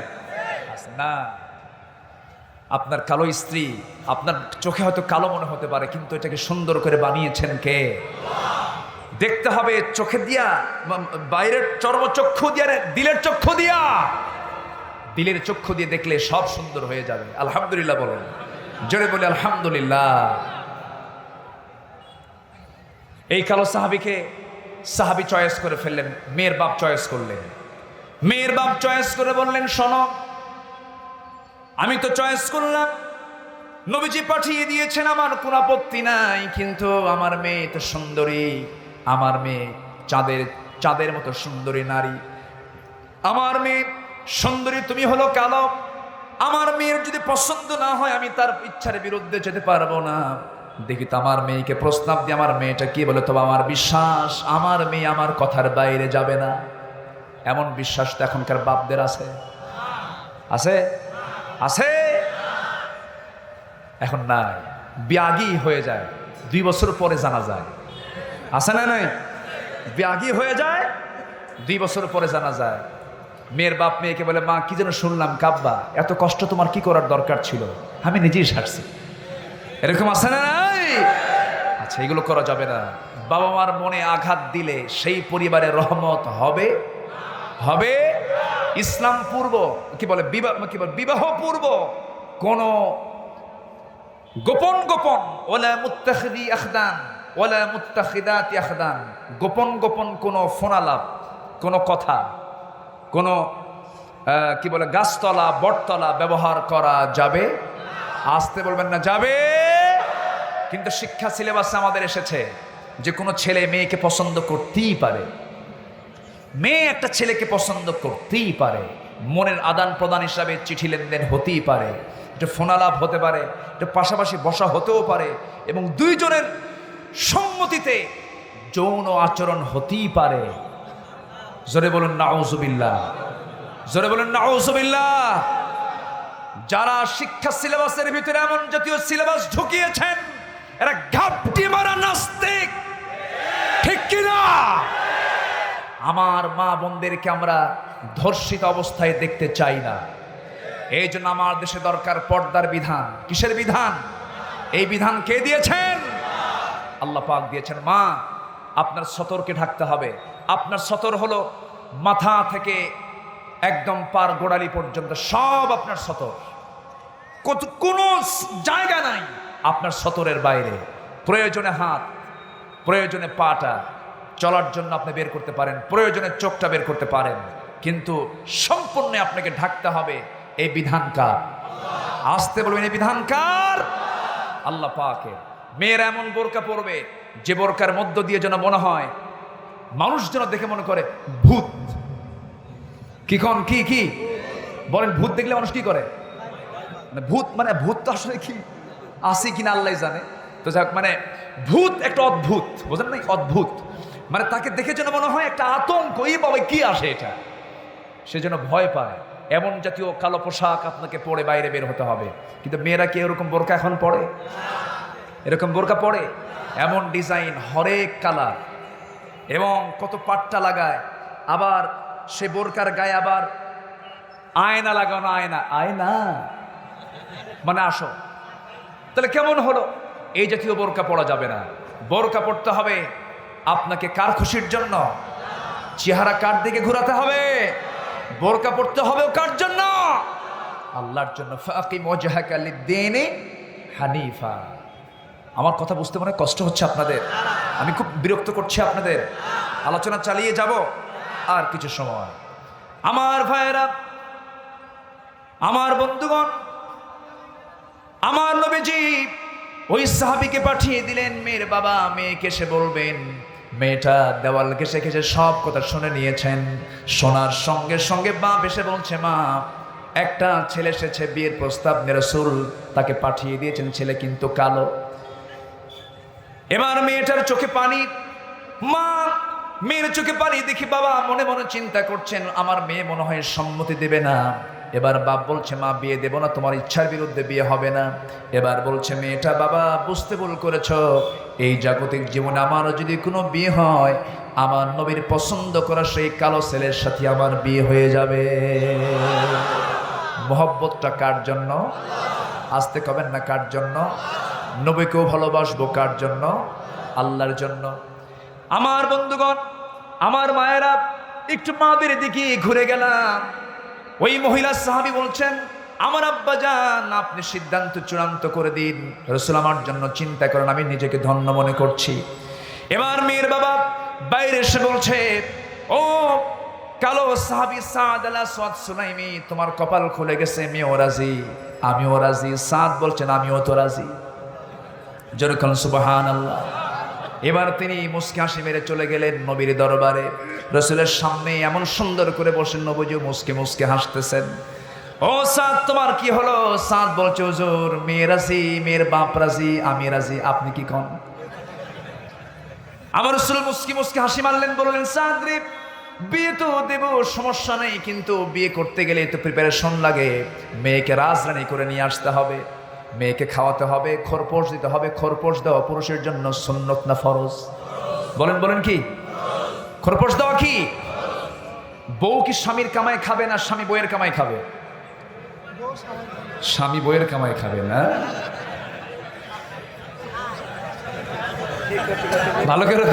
না। আপনার কালো স্ত্রী আপনার চোখে হয়তো কালো মনে হতে পারে, কিন্তু এটাকে সুন্দর করে বানিয়েছেন কে? দেখতে হবে চোখে দিয়া, বাইরের চর্মচক্ষু দিয়া, দিলের চক্ষু দিয়া। দিলের চক্ষু দিয়ে দেখলে সব সুন্দর হয়ে যাবে। আলহামদুলিল্লাহ বলেন, জোরে বলে আলহামদুলিল্লাহ। এই কালো সাহাবী চয়েস করে ফেললেন, মেয়ের বাপ চয়েস করলেন। মেয়ের বাপ চয়েস করে বললেন, শোনো, আমি তো চয়েস করলাম, নবীজি পাঠিয়ে দিয়েছেন, আমার কোনো আপত্তি নাই, কিন্তু আমার মেয়ে তো সুন্দরী, আমার মেয়ে চাঁদের মতো সুন্দরী নারী, আমার মেয়ে সুন্দরী, তুমি হলো কালো, আমার মেয়ের যদি পছন্দ না হয় আমি তার ইচ্ছার বিরুদ্ধে যেতে পারবো না। দেখি তো আমার মেয়েকে প্রস্তাব দিয়ে আমার মেয়েটা কি বলে, তবে আমার বিশ্বাস আমার মেয়ে আমার কথার বাইরে যাবে না। এমন বিশ্বাস তো এখনকার বাপদের আছে? আছে? আছে? এখন নাই, বিয়াগী হয়ে যায়, 2 বছর পরে জানা যায়। আছে না নাই? বিয়াগী হয়ে যায়, 2 বছর পরে জানা যায়। মেয়ের বাপ মেয়েকে বলে, মা কি যেন শুনলাম কাব্বা, এত কষ্ট তোমার কি করার দরকার ছিল, আমি নিজেই সারছি। এরকম আছে না নাই? আচ্ছা, এগুলো করা যাবে না। বাবা মার মনে আঘাত দিলে সেই পরিবারের রহমত হবে হবে ইসলাম পূর্ব বিবাহ পূর্ব কোন গোপন ওয়ালা মুত্তাখিদি আখদান ওয়ালা মুত্তাখিদাতি আখদান, গোপন কোন ফোনালাপ, কোন কথা, কোন গাছতলা বটতলা ব্যবহার করা যাবে? আসতে বলবেন না, যাবে। কিন্তু শিক্ষা সিলেবাসে আমাদের এসেছে যে কোনো ছেলে মেয়েকে পছন্দ করতেই পারে, মেয়ে একটা ছেলেকে পছন্দ করতেই পারে, মনের আদান প্রদান হিসাবে চিঠি লেনদেন হতেই পারে, এটা ফোনালাপ হতে পারে, এটা পাশাপাশি বসা হতেও পারে, এবং 2 জনের সম্মতিতে যৌন আচরণ হতেই পারে। জোরে বলুন নাউজুবিল্লাহ, জোরে বলুন নাউজুবিল্লাহ। যারা শিক্ষা সিলেবাসের ভিতরে এমন জাতীয় সিলেবাস ঢুকিয়েছেন, এরা ঘাপটি মারা নাস্তিক, ঠিক কিনা? আমার মা বোনদেরকে আমরা ধর্ষিত অবস্থায় দেখতে চাই না। এই জন্য আমার দেশে দরকার পর্দার বিধান। কিসের বিধান? এই বিধান কে দিয়েছেন? আল্লাহ পাক দিয়েছেন। মা, আপনার সতরকে ঢাকতে হবে। আপনার সতর হলো মাথা থেকে একদম পার গোড়ালি পর্যন্ত সব আপনার সতর, কোনো জায়গা নাই আপনার সতরের বাইরে। প্রয়োজনে হাত, প্রয়োজনে পাটা চলার জন্য আপনি বের করতে পারেন, প্রয়োজনে চোখটা বের করতে পারেন, কিন্তু সম্পূর্ণ আপনাকে ঢাকতে হবে। এই বিধান কার? আসতে বলবেন, এই বিধান কার? আল্লাহ পাকের। মেয়েরা এমন বোরকা পরবে যে বোরকার মধ্য দিয়ে যেন মনে হয়, মানুষ যেন দেখে মনে করে ভূত। কি কন? কি বলেন? ভূত দেখলে মানুষ কি করে? ভূত মানে ভূত তো আসলে কি আছে কিনা আল্লাহ জানে। তো যাক, মানে ভূত একটা অদ্ভুত, বোঝেন না? অদ্ভুত মানে তাকে দেখে যেন মনে হয় একটা আতঙ্ক, এই বাবা কি আসে এটা, সে যেন ভয় পায়। এমন জাতীয় কালো পোশাক আপনাকে পরে বাইরে বের হতে হবে। কিন্তু মেয়েরা কি এরকম বোরকা এখন পরে? এরকম বোরকা পরে? এমন ডিজাইন, হরেক কালার, এবং কত পাট্টা লাগায়। আবার সে বোরকার গায়ে আবার আয়না লাগানো। আয়না মানে আসো, তাহলে কেমন হলো? এই জাতীয় বোরকা পরা যাবে না। বোরকা পড়তে হবে আপনাকে কার খুশির জন্য? চেহারা কার দিকে ঘোরাতে হবে? বোরকা পড়তে হবে কার জন্য? আল্লাহর জন্য। ফাকিম ওয়াজহাকা লিদ-দীনি হানিফা। আমার কথা বুঝতে মনে কষ্ট হচ্ছে আপনাদের? আমি খুব বিরক্ত করছি আপনাদের। আলোচনা চালিয়ে যাব আর কিছু সময়। আমার ভাইয়েরা, আমার বন্ধুগণ, আমার নবীজি ওই সাহাবীকে পাঠিয়ে দিলেন। মেয়ের বাবা মেয়েকে এসে বলবেন। মেয়েটা দেওয়াল ঘেঁষে ঘেঁষে সব কথা শুনে নিয়েছেন। শোনার সঙ্গে সঙ্গে বাপ এসে বলছে, মা, একটা ছেলে এসেছে, বিয়ের প্রস্তাব নিয়ে রাসূল তাকে পাঠিয়ে দিয়েছেন, ছেলে কিন্তু কালো। এবার মেয়েটার চোখে পানি। মা, মেয়ের চোখে পানি দেখি বাবা মনে মনে চিন্তা করছেন, আমার মেয়ে মনে হয় সম্মতি দেবে না। এবার বাপ বলছে, মা, বিয়ে দেব না, তোমার ইচ্ছার বিরুদ্ধে বিয়ে হবে না। এবার বলছে মেয়েটা, বাবা বুঝতে ভুল করেছ, এই জাগতিক জীবনে আমারও যদি কোনো বিয়ে হয়, আমার নবীর পছন্দ করা সেই কালো ছেলের সাথে আমার বিয়ে হয়ে যাবে। মহব্বতটা কার জন্য? আসতে কবেন না কার জন্য? নবীকেও ভালোবাসবো কার জন্য? আল্লাহর জন্য। আমার বন্ধুগণ, আমার মায়েরা, একটু মাদের দিকে ঘুরে গেলাম। ওই মহিলা সাহাবী বলছেন, আমার আব্বা জান, আপনি সিদ্ধান্ত চূড়ান্ত করে দিন, রাসূল আমার জন্য চিন্তা করেন, আমি নিজেকে ধন্য মনে করছি। এবার মেয়ের বাবা বাইরে এসে বলছে, ও কালো সাহাবী সাদ আল-আসওয়াদ সুলাইমি, তোমার কপাল খুলে গেছে, মেয়েও রাজি, আমিও রাজি। সাদ বলছেন, আমিও তো রাজি। যেরকম সুবহানাল্লাহ। এবার তিনি মুস্কি হাসি মেরে চলে গেলেন নবীর দরবারে। রাসূলের সামনে এমন সুন্দর করে বসেন, নবীজি মুস্কি মুস্কি হাসতেছেন। ও সাদ, তোমার কি হলো? সাদ বলছে, হুজুর, মেয়ে রাজি, মেয়ের বাপ রাজি, আমি রাজি, আপনি কি কোন? আমার রাসূল মুস্কি মুস্কি হাসি মারলেন, বললেন, সাদ রে, বিয়ে তো দেব, সমস্যা নেই, কিন্তু বিয়ে করতে গেলে তো প্রিপারেশন লাগে। মেয়েকে রাজরানী করে নিয়ে আসতে হবে, মেয়েকে খাওয়াতে হবে, খরপোশ দিতে হবে। খরপোশ দেওয়া পুরুষের জন্য সুন্নত না ফরজ? বলেন কি? খরপোশ দেওয়া কি? বউ কি স্বামীর কামাই খাবে না স্বামী বইয়ের কামাই খাবে? স্বামী বইয়ের কামাই খাবে না। ভালো করে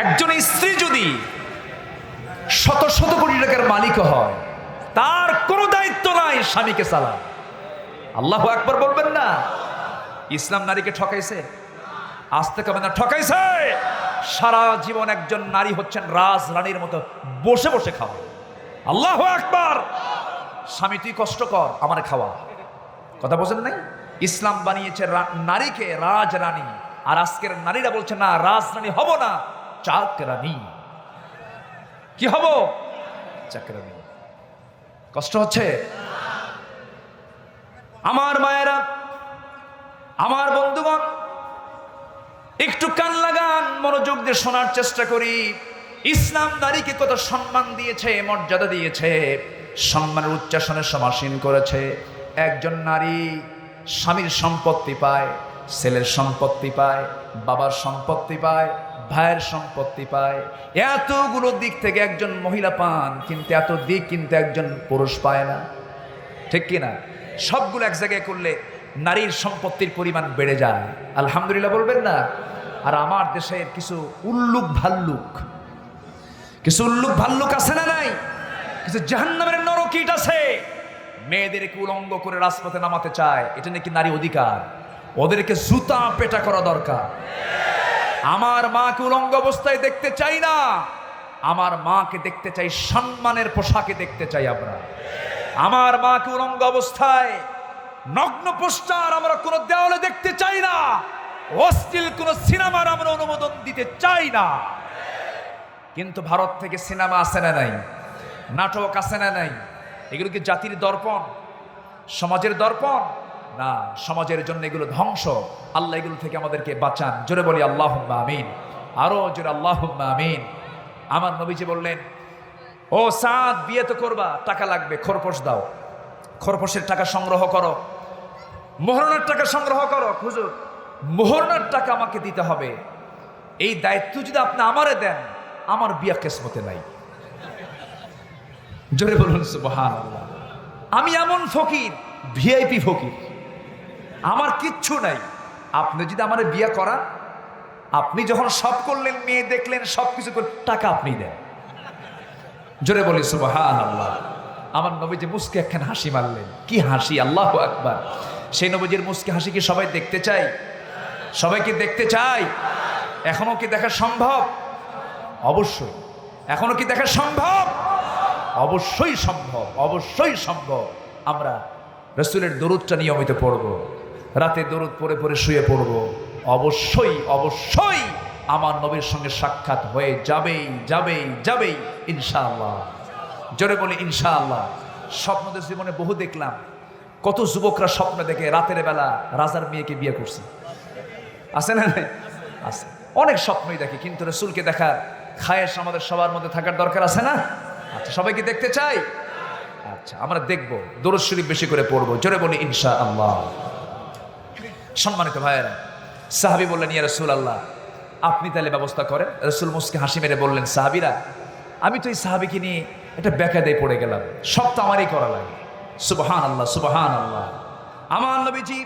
একজন স্ত্রী যদি শত শত কোটি টাকার মালিক হয়, তার কোনো দায়িত্ব নাই স্বামীকে চালা। আল্লাহু আকবার বলবেন না? ইসলাম নারীকে ঠকাইছে? আসতে কবে না ঠকাইছে? সারা জীবন একজন নারী হচ্ছেন রাজরানীর মতো বসে বসে খাওয়া। আল্লাহু আকবার। স্বামী তুই কষ্ট কর, আমার খাওয়া। কথা বোঝেন নাই? ইসলাম বানিয়েছে নারীকে রাজরানী, আর আজকের নারীরা বলছে না, রাজরানী হব না, চাকরানী। কি হব? চাকরানী। কষ্ট হচ্ছে? আমার মায়েরা, আমার বন্ধুগণ, একটু কান লাগান, মনোযোগ দিয়ে শোনার চেষ্টা করি। ইসলাম নারীকে কত সম্মান দিয়েছে, মর্যাদা দিয়েছে, সম্মানের উচ্চাসনে সমাসীন করেছে। একজন নারী স্বামীর সম্পত্তি পায়, ছেলের সম্পত্তি পায়, বাবার সম্পত্তি পায়, ভাইয়ের সম্পত্তি পায়, এতগুলো দিক থেকে একজন মহিলা পান, কিন্তু এত দিক কিন্তু একজন পুরুষ পায় না, ঠিক কিনা? সবগুলো এক জায়গায় করলে নারীর সম্পত্তির পরিমাণ বেড়ে যায়, আলহামদুলিল্লাহ বলবেন না? আর আমার দেশের কিছু উল্লুক ভাল্লুক আছে না নাই? কিছু জাহান্নামের নরকীট আছে, মেয়েদেরকে উলঙ্গ করে রাজপথে নামাতে চায়, এটা নাকি নারী অধিকার, ওদেরকে জুতা পেটা করা দরকার। আমার মাকে উলঙ্গ অবস্থায় দেখতে চাই না, আমার মাকে দেখতে চাই সম্মানের পোশাকে দেখতে চাই আমরা। আমার মাকে উলঙ্গ অবস্থায় নগ্ন পোস্টার আমরা কোনো দেওয়ালে দেখতে চাই না, অশ্লীল কোনো সিনেমার আমরা অনুমোদন দিতে চাই না। কিন্তু ভারত থেকে সিনেমা আসে না নাই, নাটক আসে না নাই, এগুলো কি জাতির দর্পণ, সমাজের দর্পণ? না, সমাজের জন্য এগুলো ধ্বংস। আল্লাহ এগুলো থেকে আমাদেরকে বাঁচান, জোরে বলি আল্লাহুম্মা আমিন, আরো জোরে আল্লাহুম্মা আমিন। আমার নবীজি বললেন, ও সাদ, বিয়ে তো করবা, টাকা লাগবে, খরপোশ দাও, খরপোশের টাকা সংগ্রহ করো, মোহরণের টাকা সংগ্রহ করো। হুজুর, মোহরণের টাকা আমাকে দিতে হবে, এই দায়িত্ব যদি আপনি আমারে দেন, আমার বিয়া কিসমতে নাই। জোরে বলুন সুবহানাল্লাহ। আমি এমন ফকির, ভিআইপি ফকির, আমার কিচ্ছু নাই, আপনি যদি আমার বিয়ে করান, আপনি যখন সব করলেন, মেয়ে দেখলেন, সবকিছু করে, টাকা আপনি দেন। জোরে বলি সুবহানাল্লাহ। আমার নবীজি মুস্কে একখান হাসি মারলেন, কি হাসি, আল্লাহু আকবার। সেই নবীজির মুস্কে হাসি কি সবাই দেখতে চাই? সবাই কি দেখতে চাই? এখনো কি দেখা সম্ভব? অবশ্যই। এখনো কি দেখা সম্ভব? অবশ্যই সম্ভব, অবশ্যই সম্ভব। আমরা রাসূলের দরুদটা নিয়মিত পড়ব, রাতে দরুদ পড়ে পড়ে শুয়ে পড়ব, অবশ্যই অবশ্যই আমার নবীর সঙ্গে সাক্ষাৎ হয়ে যাবেই যাবেই যাবেই ইনশাআল্লাহ। জোরে বলি ইনশাআল্লাহ। স্বপ্ন তো জীবনে বহু দেখলাম, কত যুবকরা স্বপ্ন দেখে রাতের বেলা রাজার মেয়েকে বিয়ে করছে, আছে না? আছে, অনেক স্বপ্নই দেখি, কিন্তু রাসূলকে দেখার খায়েশ আমাদের সবার মধ্যে থাকার দরকার আছে না? আচ্ছা, সবাই কি দেখতে চাই? আচ্ছা, আমরা দেখব, দরুদ শরীফ বেশি করে পড়বো, জোরে বলি ইনশাআল্লাহ। সম্মানিত ভাইয়েরা, সাহাবী বললেন, ইয়া রাসূলুল্লাহ, আপনি তাহলে ব্যবস্থা করেন। রাসূল মুস্কে হাসি মেরে বললেন, সাহাবীরা, আমি তো এই সাহাবীকে নিয়ে একটা বেকায়দায় পড়ে গেলাম, সব তো আমারই করা লাগে। সুবহানাল্লাহ, সুবহানাল্লাহ। আমার নবীজি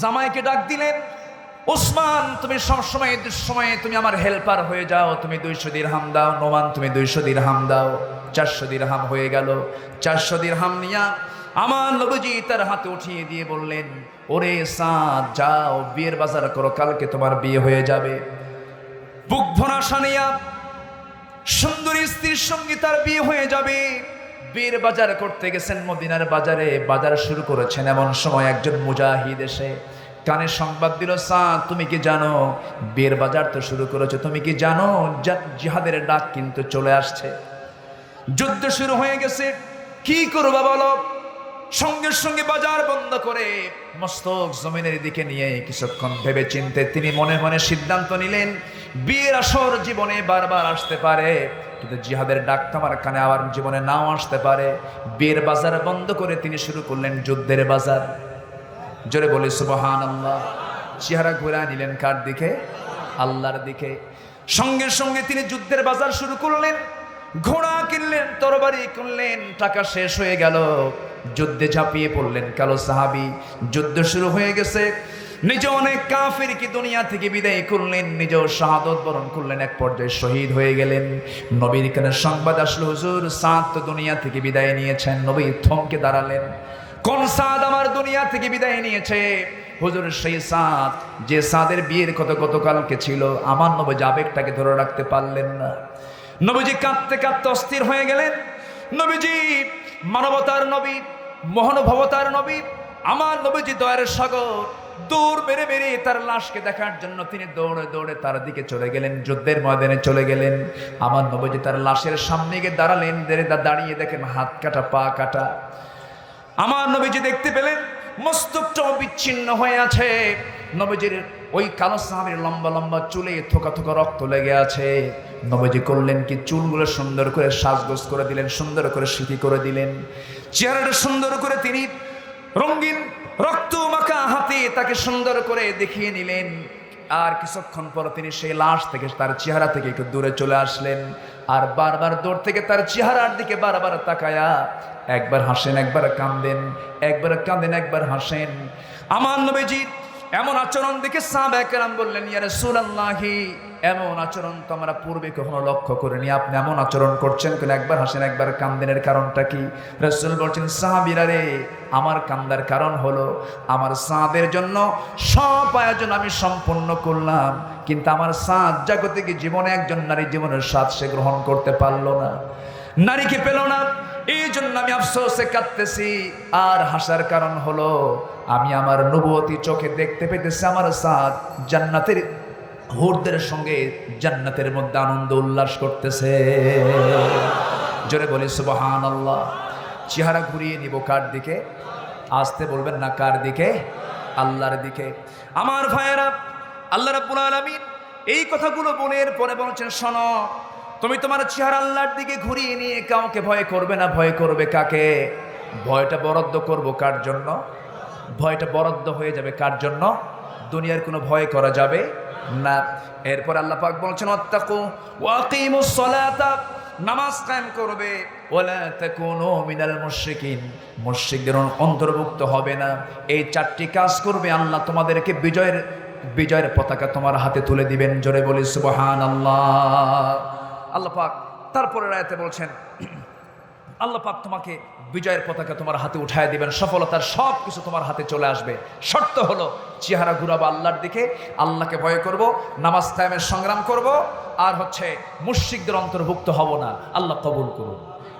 জামাইকে ডাক দিলেন, ওসমান, তুমি সবসময় দুঃসময়ে তুমি আমার হেল্পার হয়ে যাও, তুমি 200 দিরহাম দাও। নোমান, তুমি 200 দিরহাম দাও। 400 দিরহাম হয়ে গেল। 400 দিরহাম নিয়া আমার নবীজি তার হাতে উঠিয়ে দিয়ে বললেন, ওরে সাদ, যাও বিয়ের বাজার করো, কালকে তোমার বিয়ে হয়ে যাবে। বুক ভরা সানিয়া সুন্দরী স্ত্রীর সঙ্গে তার বিয়ে হয়ে যাবে। বিয়ের বাজার করতে গেছেন মদিনার বাজারে, বাজার শুরু করেছেন। এমন সময় একজন মুজাহিদ এসে কানে সংবাদ দিল, সাদ, তুমি কি জানো বিয়ের বাজার তো শুরু করেছো, তুমি কি জানো জিহাদের ডাক কিন্তু চলে আসছে, যুদ্ধ শুরু হয়ে গেছে, কি করবা বলো? সঙ্গে সঙ্গে বাজার বন্ধ করে মস্তক জমিনের দিকে নিয়ে কিছুক্ষণ ভেবে চিনতে তিনি মনে মনে সিদ্ধান্ত নিলেন, বিয়ের আসর জীবনে বারবার আসতে পারে, কিন্তু জিহাদের ডাক আমার কানে আবার জীবনে নাও আসতে পারে। বিয়ের বাজার বন্ধ করে তিনি শুরু করলেন যুদ্ধের বাজার। জোরে বলে সুবহানাল্লাহ। চেহারা ঘুরা নিলেন কার দিকে? আল্লাহর দিকে। সঙ্গে সঙ্গে তিনি যুদ্ধের বাজার শুরু করলেন, ঘোড়া কিনলেন, তরবারি কিনলেন, টাকা শেষ হয়ে গেল, যুদ্ধে ঝাঁপিয়ে পড়লেন কালো সাহাবী। যুদ্ধ শুরু হয়ে গেছে, নিজে অনেক কাফিরকে দুনিয়া থেকে বিদায় করলেন, নিজেও শাহাদত বরণ করলেন, এক পর্যায়ে শহীদ হয়ে গেলেন। নবীর কানে সংবাদ আসলো, হুজুর, সাদ তো দুনিয়া থেকে বিদায় নিয়েছেন। নবী থমকে দাঁড়ালেন, কোন সাদ আমার দুনিয়া থেকে বিদায় নিয়েছে? হুজুর, সেই সাদ যে সাদের বিয়ের কথা গতকালকে ছিল। আমার নবী আবেগটাকে ধরে রাখতে পারলেন না, নবীজি কাঁদতে কাঁদতে অস্থির হয়ে গেলেন। নবীজি মানবতার নবী, মহানুভবতার নবী, আমার নবীজি দয়ার সাগর। দৌড় মেরে মেরে তার লাশকে দেখার জন্য তিনি দৌড়ে দৌড়ে তার দিকে চলে গেলেন, যুদ্ধের ময়দানে চলে গেলেন। আমার নবীজি তার লাশের সামনে গিয়ে দাঁড়ালেন, দাঁড়িয়ে দেখেন হাত কাটা, পা কাটা। আমার নবীজি দেখতে পেলেন মস্তকটাও বিচ্ছিন্ন হয়ে আছে। নবীজির ওই কালো সাহাবীর লম্বা লম্বা চুলে থোকা থোকা রক্ত লেগে আছে। নবীজি করলেন কি, চুলগুলো সুন্দর করে সাজগোজ করে দিলেন, সুন্দর করে সিঁথি করে দিলেন, চেহারাটা সুন্দর করে তিনি রঙিন রক্ত মাখা হাতে তাকে সুন্দর করে দেখিয়ে নিলেন। আর কিছুক্ষণ পর তিনি সেই লাশ থেকে তার চেহারা থেকে একটু দূরে চলে আসলেন, আর বারবার দূর থেকে তার চেহারার দিকে বারবার তাকায়া একবার হাসেন একবার কাঁদেন, একবার কাঁদেন একবার হাসেন। আমার নবীজি এমন আচরণ দেখে সাহাবায়ে কেরাম বললেন, ইয়া রাসূলুল্লাহি, এমন আচরণ তো আমরা পূর্বে কখনো লক্ষ্য করিনি, আপনি এমন আচরণ করছেন কেন? একবার হাসেন একবার কান্দেনের কারণটা কি? রাসূল বলছেন, সাহাবীরা রে, আমার কান্দার কারণ হলো আমার সাদের জন্য সব আয়োজন আমি সম্পন্ন করলাম, কিন্তু আমার সাদ জাগতিক জীবনে একজন নারী জীবনের স্বাদ সে গ্রহণ করতে পারলো না, নারীকে পেল না, এই জন্য আমি আফসোসে কাঁদতেছি। আর হাসার কারণ হলো আমি আমার নবুয়তি চোখে দেখতে পেতেছি আমার সাদ জান্নাতের হুরদের সঙ্গে জান্নাতের মধ্যে আনন্দ উল্লাস করতেছে। জোরে বলি সুবহানাল্লাহ। চেহারা ঘুরিয়ে নিব কার দিকে? আসতে বলবেন না, কার দিকে? আল্লাহর দিকে। আমার ভাইয়েরা, আল্লাহ রাব্বুল আলামিন এই কথাগুলো বলের পরে বলছেন, শোনো, তুমি তোমার চেহারা আল্লাহর দিকে ঘুরিয়ে নিয়ে কাউকে ভয় করবে না। ভয় করবে কাকে? ভয়টা বরাদ্দ করব কার জন্য? ভয়টা বরাদ্দ হয়ে যাবে কার জন্য? দুনিয়ার কোনো ভয় করা যাবে না। এরপর আল্লাহ পাক বলছেন, ওয়াত্তাকু ওয়াকিমুস সালাতা, নামাজ কায়েম করবে, ওয়ালা তাকুনু মিনাল মুশরিকিন, মুশরিকদের অন্তর্ভুক্ত হবে না। এই চারটি কাজ করবে, আল্লাহ তোমাদেরকে বিজয়ের পতাকা তোমার হাতে তুলে দিবেন। জোরে বলি সুবহানাল্লাহ। আল্লাহ পাক তারপরের আয়াতে বলছেন, আল্লাহ পাক তোমাকে বিজয়ের পতাকা তোমার হাতে উঠায় দিবেন, সফলতার সব কিছু তোমার হাতে চলে আসবে। শর্ত হলো চেহারা ঘুরাবো আল্লাহর দিকে, আল্লাহকে ভয় করব, নামাজ কায়েমের সংগ্রাম করব, আর হচ্ছে মুশরিকদের অন্তর্ভুক্ত হব না। আল্লাহ কবুল করুন।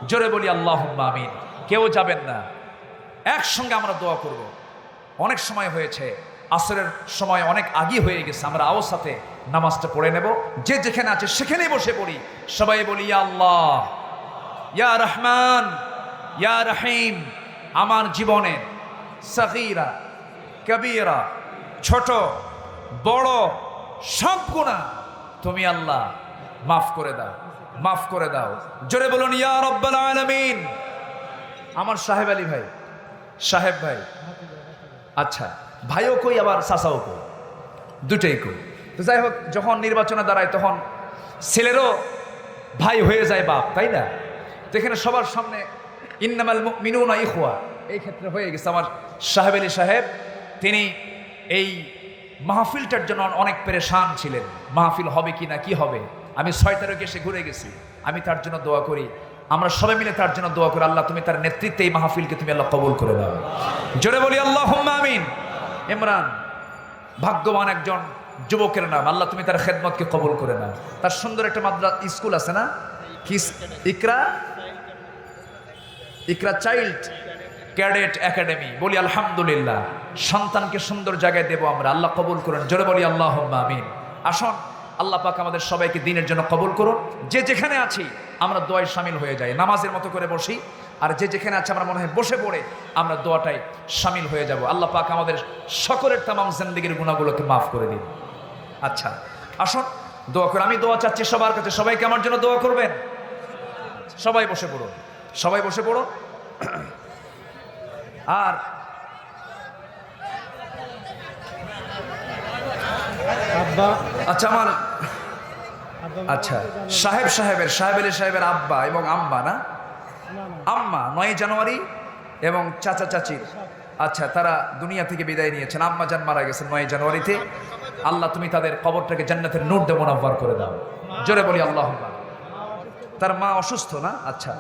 জোরে বলি আল্লাহুম্মা আমিন। কেউ যাবেন না, একসঙ্গে আমরা দোয়া করব। অনেক সময় হয়েছে, আসরের সময় অনেক আগে হয়ে গেছে, আমরা আওসাতে নামাজটা পড়ে নেব, যে যেখানে আছে সেখানেই বসে পড়ি। সবাই বলি, ইয়া আল্লাহ, ইয়া রহমান, ইয়া রহিম, আমার জীবনে সগীরা কবীরা, ছোট বড় সব গুনাহ তুমি আল্লাহ মাফ করে দাও, মাফ করে দাও। জোরে বলুন, ইয়া রাব্বাল আলামিন। আমার সাহেব আলী ভাই, সাহেব ভাই, আচ্ছা ভাইও কই আবার চাচাও কই, দুটেই কই। তো যাই হোক, যখন নির্বাচনে দাঁড়ায় তখন ছেলেরও ভাই হয়ে যায় বাপ, তাই না? তো এখানে সবার সামনে ইন্নামাল মুমিনুনা ইখওয়া, এই ক্ষেত্রে হয়ে গেছে। আমার সাহেব আলী সাহেব, তিনি এই মাহফিলটার জন্য অনেক পেরেশান ছিলেন, মাহফিল হবে কি না, কি হবে। আমি 6 তারিখে এসে ঘুরে গেছি, আমি তার জন্য দোয়া করি, আমরা সবাই মিলে তার জন্য দোয়া করি, আল্লাহ তুমি তার নেতৃত্বে এই মাহফিলকে তুমি আল্লাহ কবুল করে দাও। জোরে বলি আল্লাহুম্মা আমিন। ইমরান ভাগ্যবান একজন যুবকের নাম, আল্লাহ তুমি তার খেদমতকে কবুল করে নাও। তার সুন্দর একটা স্কুল আছে না, কি ইকরা চাইল্ড ক্যাডেট একাডেমি। বলি আলহামদুলিল্লাহ, সন্তানকে সুন্দর জায়গায় দেব আমরা, আল্লাহ কবুল করুন। জোরে বলি আল্লাহুম্মা আমিন। আসুন আল্লাহ পাক আমাদের সবাইকে দিনের জন্য কবুল করুন। যে যেখানে আছি আমরা দোয়ায় শামিল হয়ে যাই, নামাজের মতো করে বসি, আর যে যেখানে আছে আমরা মনে হয় বসে পড়ে আমরা দোয়াটাই শামিল হয়ে যাব। আল্লাহ পাক আমাদের সকলের তামাম জিন্দেগির গুনাহগুলোকে মাফ করে দিন। আচ্ছা আসুন দোয়া করে, আমি দোয়া চাচ্ছি সবার কাছে, সবাইকে আমার জন্য দোয়া করবেন। সবাই বসে পড়ুন, সবাই বসে পড়ুন। আর আচ্ছা আমার আচ্ছা সাহেব আলী সাহেবের আব্বা এবং আম্মা, না আম্মা 9 জানুয়ারি এবং চাচা চাচির, আচ্ছা তারা দুনিয়া থেকে বিদায় নিয়েছেন, আম্মা জান মারা গেছেন 9 জানুয়ারিতে। আল্লাহ তুমি তাদের কবরটাকে জান্নাতের নূর দিয়ে মুনাফফার করে দাও। জোরে বলি আল্লাহুম্মা। তার মা অসুস্থ, না? আচ্ছা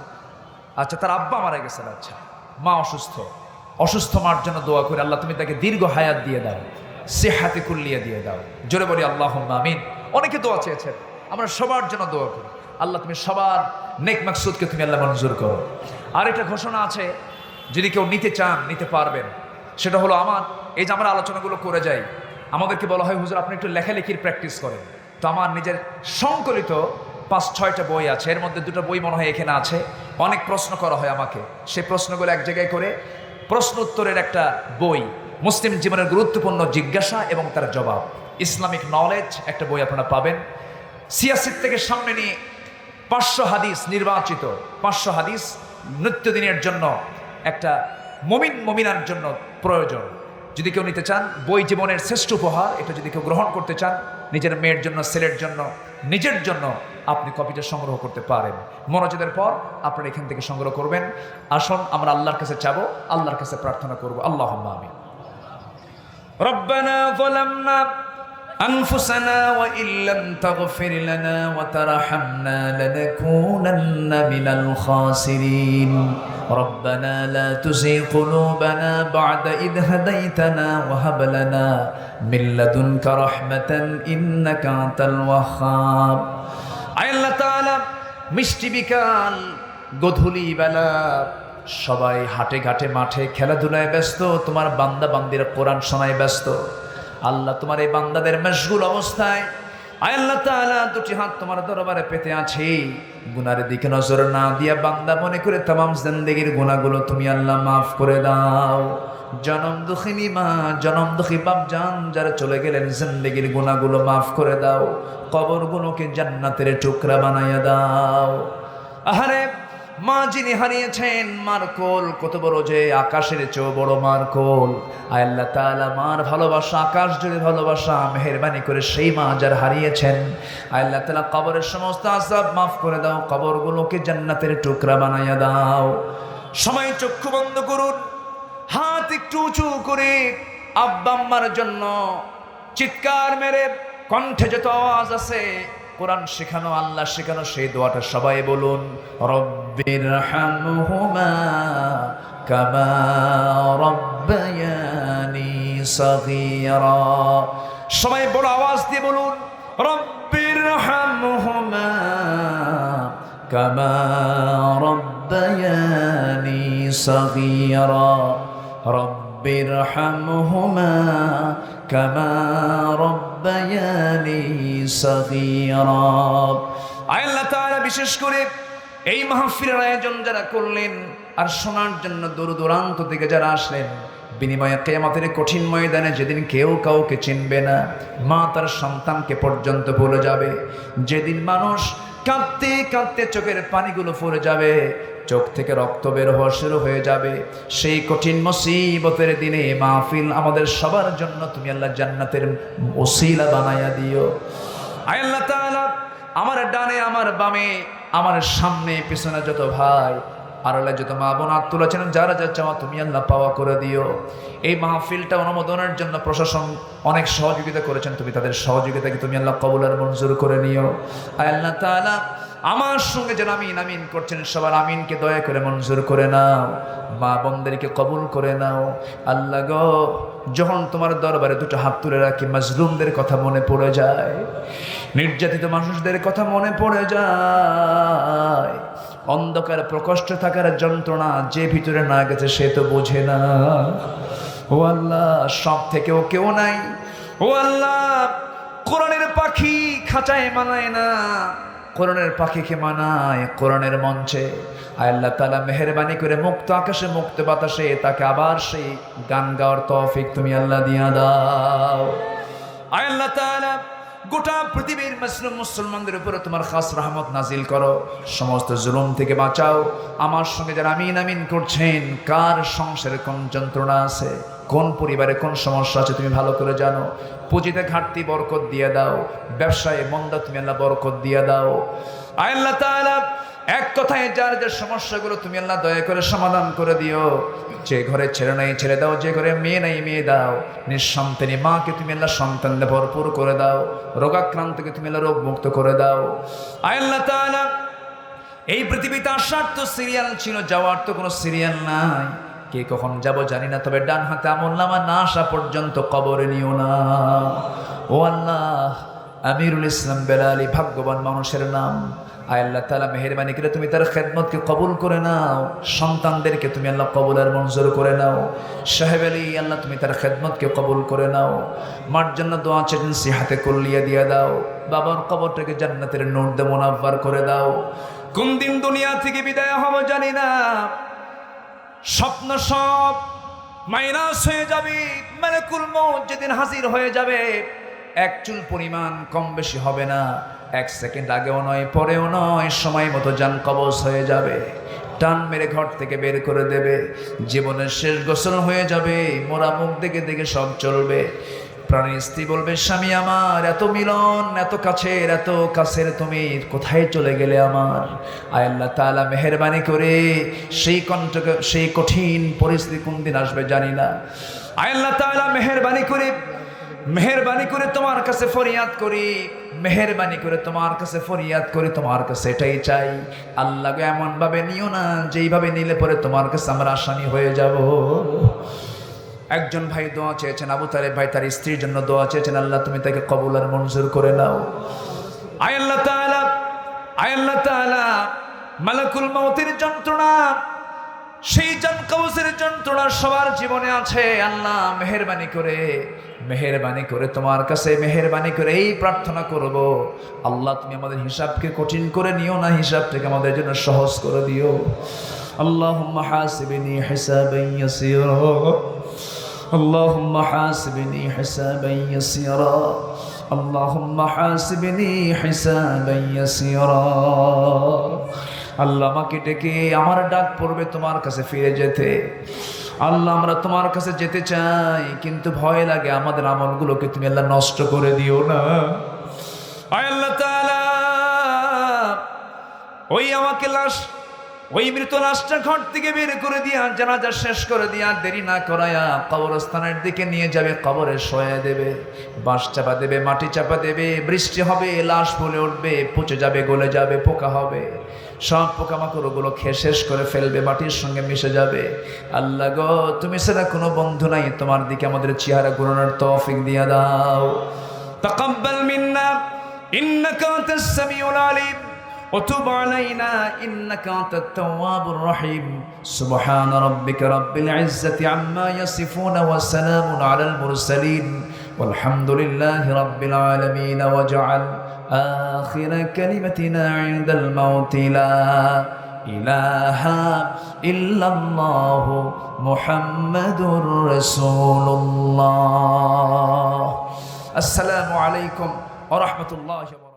আচ্ছা, তার আব্বা মারা গেছেন, আচ্ছা মা অসুস্থ, অসুস্থ মার জন্য দোয়া করে আল্লাহ তুমি তাকে দীর্ঘ হায়াত দিয়ে দাও, সেহাতে কুল্লিয়া দিয়ে দাও। জোরে বলি আল্লাহুম্মা আমিন। অনেকে দোয়া চেয়েছেন, আমরা সবার জন্য দোয়া করি, আল্লাহ তুমি সবার নেক মাকসুদকে তুমি আল্লাহ মঞ্জুর করো। আর একটা ঘোষণা আছে, যদি কেউ নিতে চান নিতে পারবেন। সেটা হলো, আমার এই যে আমরা আলোচনাগুলো করে যাই, আমাদেরকে বলা হয় হুজুর আপনি একটু লেখালেখির প্র্যাকটিস করেন। তো আমার নিজের সংকলিত 5-6টা বই আছে, এর মধ্যে 2টা বই মনে হয় এখানে আছে। অনেক প্রশ্ন করা হয় আমাকে, সেই প্রশ্নগুলো এক জায়গায় করে প্রশ্ন উত্তরের একটা বই, মুসলিম জীবনের গুরুত্বপূর্ণ জিজ্ঞাসা এবং তার জবাব, ইসলামিক নলেজ একটা বই আপনারা পাবেন। সিয়াসিত থেকে সামনে নিয়ে 500 হাদিস নির্বাচিত, 500 হাদিস নিত্যদিনের জন্য একটা মমিনার জন্য প্রয়োজন। যদি কেউ নিতে চান, বই জীবনের শ্রেষ্ঠ উপহার, এটা যদি কেউ গ্রহণ করতে চান, নিজের মেয়ের জন্য, ছেলের জন্য, নিজের জন্য আপনি কপিটা সংগ্রহ করতে পারেন। মনোযোগের পর আপনারা এখান থেকে সংগ্রহ করবেন। আসুন আমরা আল্লাহর কাছে চাবো, আল্লাহর কাছে প্রার্থনা করবো। আল্লাহুম্মা আমিন। রব্বানা যালামনা أنفسنا وإن لم تغفر لنا وترحمنا لنكونن من الخاسرين ربنا لا تزغ قلوبنا بعد إذ هديتنا وهب لنا من لدنك رحمة إنك أنت الوهاب আয় আল্লাহ তাআলা, মিষ্টি বিকাল, গধূলি বেলা সবাই হাটে ঘাটে মাঠে খেলাধুলায় ব্যস্ত, তোমার বান্দা বান্দিরা কোরআন শোনায় ব্যস্ত। আল্লাহ, তোমার এই বান্দাদের মশগুল অবস্থায় আয় আল্লাহ তাআলা দুটি হাত তোমার দরবারে পেতে আছি। গুনার দিকে নজর না দিয়া বান্দা মনে করে তামাম জিন্দেগির গুনাহগুলো তুমি আল্লাহ মাফ করে দাও। জনম দুঃখিনী মা, জনম দুঃখী বাপজান যারা চলে গেলেন, জিন্দেগির গুনাহগুলো মাফ করে দাও। কবরগুলোকে জান্নাতের টুকরা বানাইয়া দাও। আহারে মা যিনি হারিয়েছেন, মার কোল কত বড় যে আকাশের চেয়েও বড় মার কোল। আয় আল্লাহ তাআলা, মার ভালোবাসা আকাশ জুড়ে ভালোবাসা, মেহেরবানি করে সেই মা যারা হারিয়েছেন, আয় আল্লাহ তাআলা কবরের সমস্ত আযাব মাফ করে দাও, কবরগুলোকে জান্নাতের টুকরা বানাইয়া দাও। সবাই চক্ষু বন্ধ করুন, হাত একটু উঁচু করে আব্বা আম্মার জন্য চিৎকার মেরে কণ্ঠে যত আওয়াজ আছে কোরআন শেখানো, আল্লাহ শেখানো সেই দোয়াটা সবাই বলুন। রব্বিরহামহুমা কামা রব্বায়ানি সগীরা। সবাই বড় আওয়াজ দিয়ে বলুন, রব্বিরহামহুমা কামা রব্বায়ানি সগীরা। রব্বিরহামহুমা কামা রব্বায়ানি সগীরা। আয় আল্লাহ তাআলা, বিশেষ করে এই মাহফিলের আয়োজন যারা করলেন আর শোনার জন্য দূর দূরান্ত থেকে যারা আসলেন, বিনিময়ে কিয়ামতের কঠিন ময়দানে যেদিন কেউ কাউকে চিনবে না, মা তার সন্তানকে পর্যন্ত ভুলে যাবে, যেদিন মানুষ কাঁদতে কাঁদতে চোখের পানিগুলো পড়ে যাবে, চোখ থেকে রক্ত বের হওয়া শুরু হয়ে যাবে, সেই কঠিন মুসিবতের দিনে মাহফিল আমাদের সবার জন্য তুমি আল্লাহ জান্নাতের ওসিলা বানায়া দিও। আয় আল্লাহ তাআলা, আমার ডানে আমার বামে আমার সামনে পিছনে যত ভাই আর আল্লাহ যত মা বোন হাত তুলেছেন, যারা যা চাওয়া তুমি আল্লাহ পাওয়া করে দিও। এই মাহফিলটা অনুমোদনের জন্য প্রশাসন অনেক সহযোগিতা করেছেন, তুমি তাদের সহযোগিতাকে তুমি আল্লাহ কবুল আর মঞ্জুর করে নিও। আয় আল্লাহ তাআলা, আমার সঙ্গে যারা আমিন আমিন করছেন সবার আমিনকে দয়া করে মঞ্জুর করে নাও, মা বোনদেরকে কবুল করে নাও। আল্লাহ গো, যখন তোমার দরবারে দুটো হাত তুলে রাখি, মাজলুমদের কথা মনে পড়ে যায়, নির্যাতিত মানুষদের কথা মনে পড়ে যায়। অন্ধকার প্রকোষ্ঠ থাকার যন্ত্রণা যে ভিতরে না গেছে সে তো বোঝে না। ও আল্লাহ, সব থেকেও কেউ নাই। ও আল্লাহ, কোরআনের পাখি খাঁচায় মানায় না, কোরআনের পাখিকে মানায় কোরআনের মঞ্চে। আয় আল্লাহ তাআলা, মেহেরবানি করে মুক্ত আকাশে মুক্ত বাতাসে তাকে আবার সেই গান গাওয়ার তৌফিক তুমি আল্লাহ দিয়া দাও। আয় আল্লাহ তাআলা, গোটা পৃথিবীর মুসলিম মুসলমানদের উপরে তোমার খাস রহমত নাজিল করো, সমস্ত জুলুম থেকে বাঁচাও। আমার সঙ্গে যারা আমিন আমিন করছেন, কার সংসারে কোন যন্ত্রণা আছে, কোন পরিবারে কোন সমস্যা আছে তুমি ভালো করে জানো। পুঁজিতে ঘাটতি বরকত দিয়ে দাও, ব্যবসায় মন্দা তুমি আল্লাহ বরকত দিয়ে দাও। আয় আল্লাহ তাআলা, এক কথায় যার যে সমস্যাগুলো তুমি আল্লাহ দয়া করে সমাধান করে দিও। যে ঘরে ছেলে নাই ছেলে দাও, যে ঘরে মেয়ে নাই মেয়ে দাও। নিঃসন্তানী মাকে তুমি আল্লাহ সন্তানে ভরপুর করে দাও, রোগাক্রান্তকে তুমি আল্লাহ রোগ মুক্ত করে দাও। আয় আল্লাহ তাআলা, এই পৃথিবীতে আসার তো সিরিয়াল ছিল, যাওয়ার তো কোনো সিরিয়াল নাই। কে কখন যাব জানি না, তবে ডান হাতে আমলনামা না আসা পর্যন্ত কবরে নিও না। ও আল্লাহ, আমিরুল ইসলাম বেলালী ভাগ্যবান মানুষের নাম। আয় আল্লাহ তাআলা, মেহেরবানি করে তুমি তার খেদমতকে কবুল করে নাও, সন্তানদেরকে তুমি আল্লাহ কবুল আর মঞ্জুর করে নাও। সাহেব আলী আল্লাহ, তুমি তার খেদমতকে কবুল করে নাও। মার জন্য দোয়া চেয়েছেন, সিহাতে কুল্লিয়া দিয়ে দাও। বাবার কবরটাকে জান্নাতের নূর দিয়ে মুনাব্বার করে দাও। কোন দিন দুনিয়া থেকে বিদায় হব জানি না, স্বপ্ন সব মাইনাস হয়ে যাবে। মালাকুল মউত যেদিন হাজির হয়ে যাবে, এক চুল পরিমাণ কম বেশি হবে না, এক সেকেন্ড আগেও নয় পরেও নয়, সময় মতো জান কবজ হয়ে যাবে। টান মেরে ঘর থেকে বের করে দেবে। জীবনের শেষ গোসল হয়ে যাবে, মোরা মুখ দেখে দেখে সব চলবে। প্রাণের স্ত্রী বলবে, স্বামী আমার, এত মিলন, এত কাছের তুমি কোথায় চলে গেলে আমার? আয় আল্লাহ তাআলা মেহেরবানি করে সেই কঠিন পরিস্থিতি কোন দিন আসবে জানি না। আয় আল্লাহ তাআলা মেহেরবানি করে তোমার কাছে ফরিয়াদ করি, মেহেরবানি করে তোমার কাছে ফরিয়াদ করি, তোমার কাছে এটাই চাই। আল্লাহ এমন ভাবে নিও না যেইভাবে নিলে পরে তোমার কাছে আমরা আসামি হয়ে যাব। একজন ভাই দোয়া চেয়েছেন, আবু তালেব ভাই তার স্ত্রীর জন্য দোয়া চেয়েছেন, আল্লাহ তুমি তাকে কবুল আর মঞ্জুর করে নাও। আয় আল্লাহ তাআলা মালাকুল মউতের যন্ত্রণা, সেই জান কবজের যন্ত্রণা সবার জীবনে আছে। আল্লাহ মেহেরবানি করে তোমার কাছে মেহেরবানি করে এই প্রার্থনা করব, আল্লাহ তুমি আমাদের হিসাবকে কঠিন করে নিও না, হিসাবটাকে আমাদের জন্য সহজ করে দিও। আল্লাহুম্মা হাসিবনি হিসাবান ইয়াসীরা, আল্লাহুম্মা হাসিবনি হিসাবান ইয়াসীরা, আল্লাহুম্মা হাসিবনি হিসাবান ইয়াসীরা। আল্লাহ আমাকে ডেকে আমার ডাক পড়বে তোমার কাছে ফিরে যেতে। আল্লাহ আমরা তোমার কাছে যেতে চাই, কিন্তু ভয় লাগে আমাদের আমলগুলোকে তুমি আল্লাহ নষ্ট করে দিও না। আয় আল্লাহ তাআলা ওই মৃত লাশটা ঘর থেকে বের করে দিয়া, জানাজা শেষ করে দিয়া, দেরি না করায়া কবরস্থানের দিকে নিয়ে যাবে, কবরে শোয়া দেবে, বাঁশ চাপা দেবে, মাটি চাপা দেবে। বৃষ্টি হবে, লাশ ফুলে উঠবে, পচে যাবে, গলে যাবে, পোকা হবে, সব পোকামাকড়গুলো খেয়ে শেষ করে ফেলবে, মাটির সঙ্গে মিশে যাবে। আল্লাহ গো, তুমি ছাড়া কোনো বন্ধু নাই, তোমার দিকে আমাদের চেহারা ঘুরানোর তৌফিক দিয়ে দাও। তাকাব্বাল মিন্না ইন্নাকা আনতাস সামিউল আলিম وتب علينا إنك أنت التواب الرحيم. سبحان ربك رب العزة عما يصفون وسلام على المرسلين والحمد لله رب العالمين. واجعل آخر كلمتنا عند الموت لا إله إلا الله محمد رسول الله. السلام عليكم ورحمة الله وبركاته.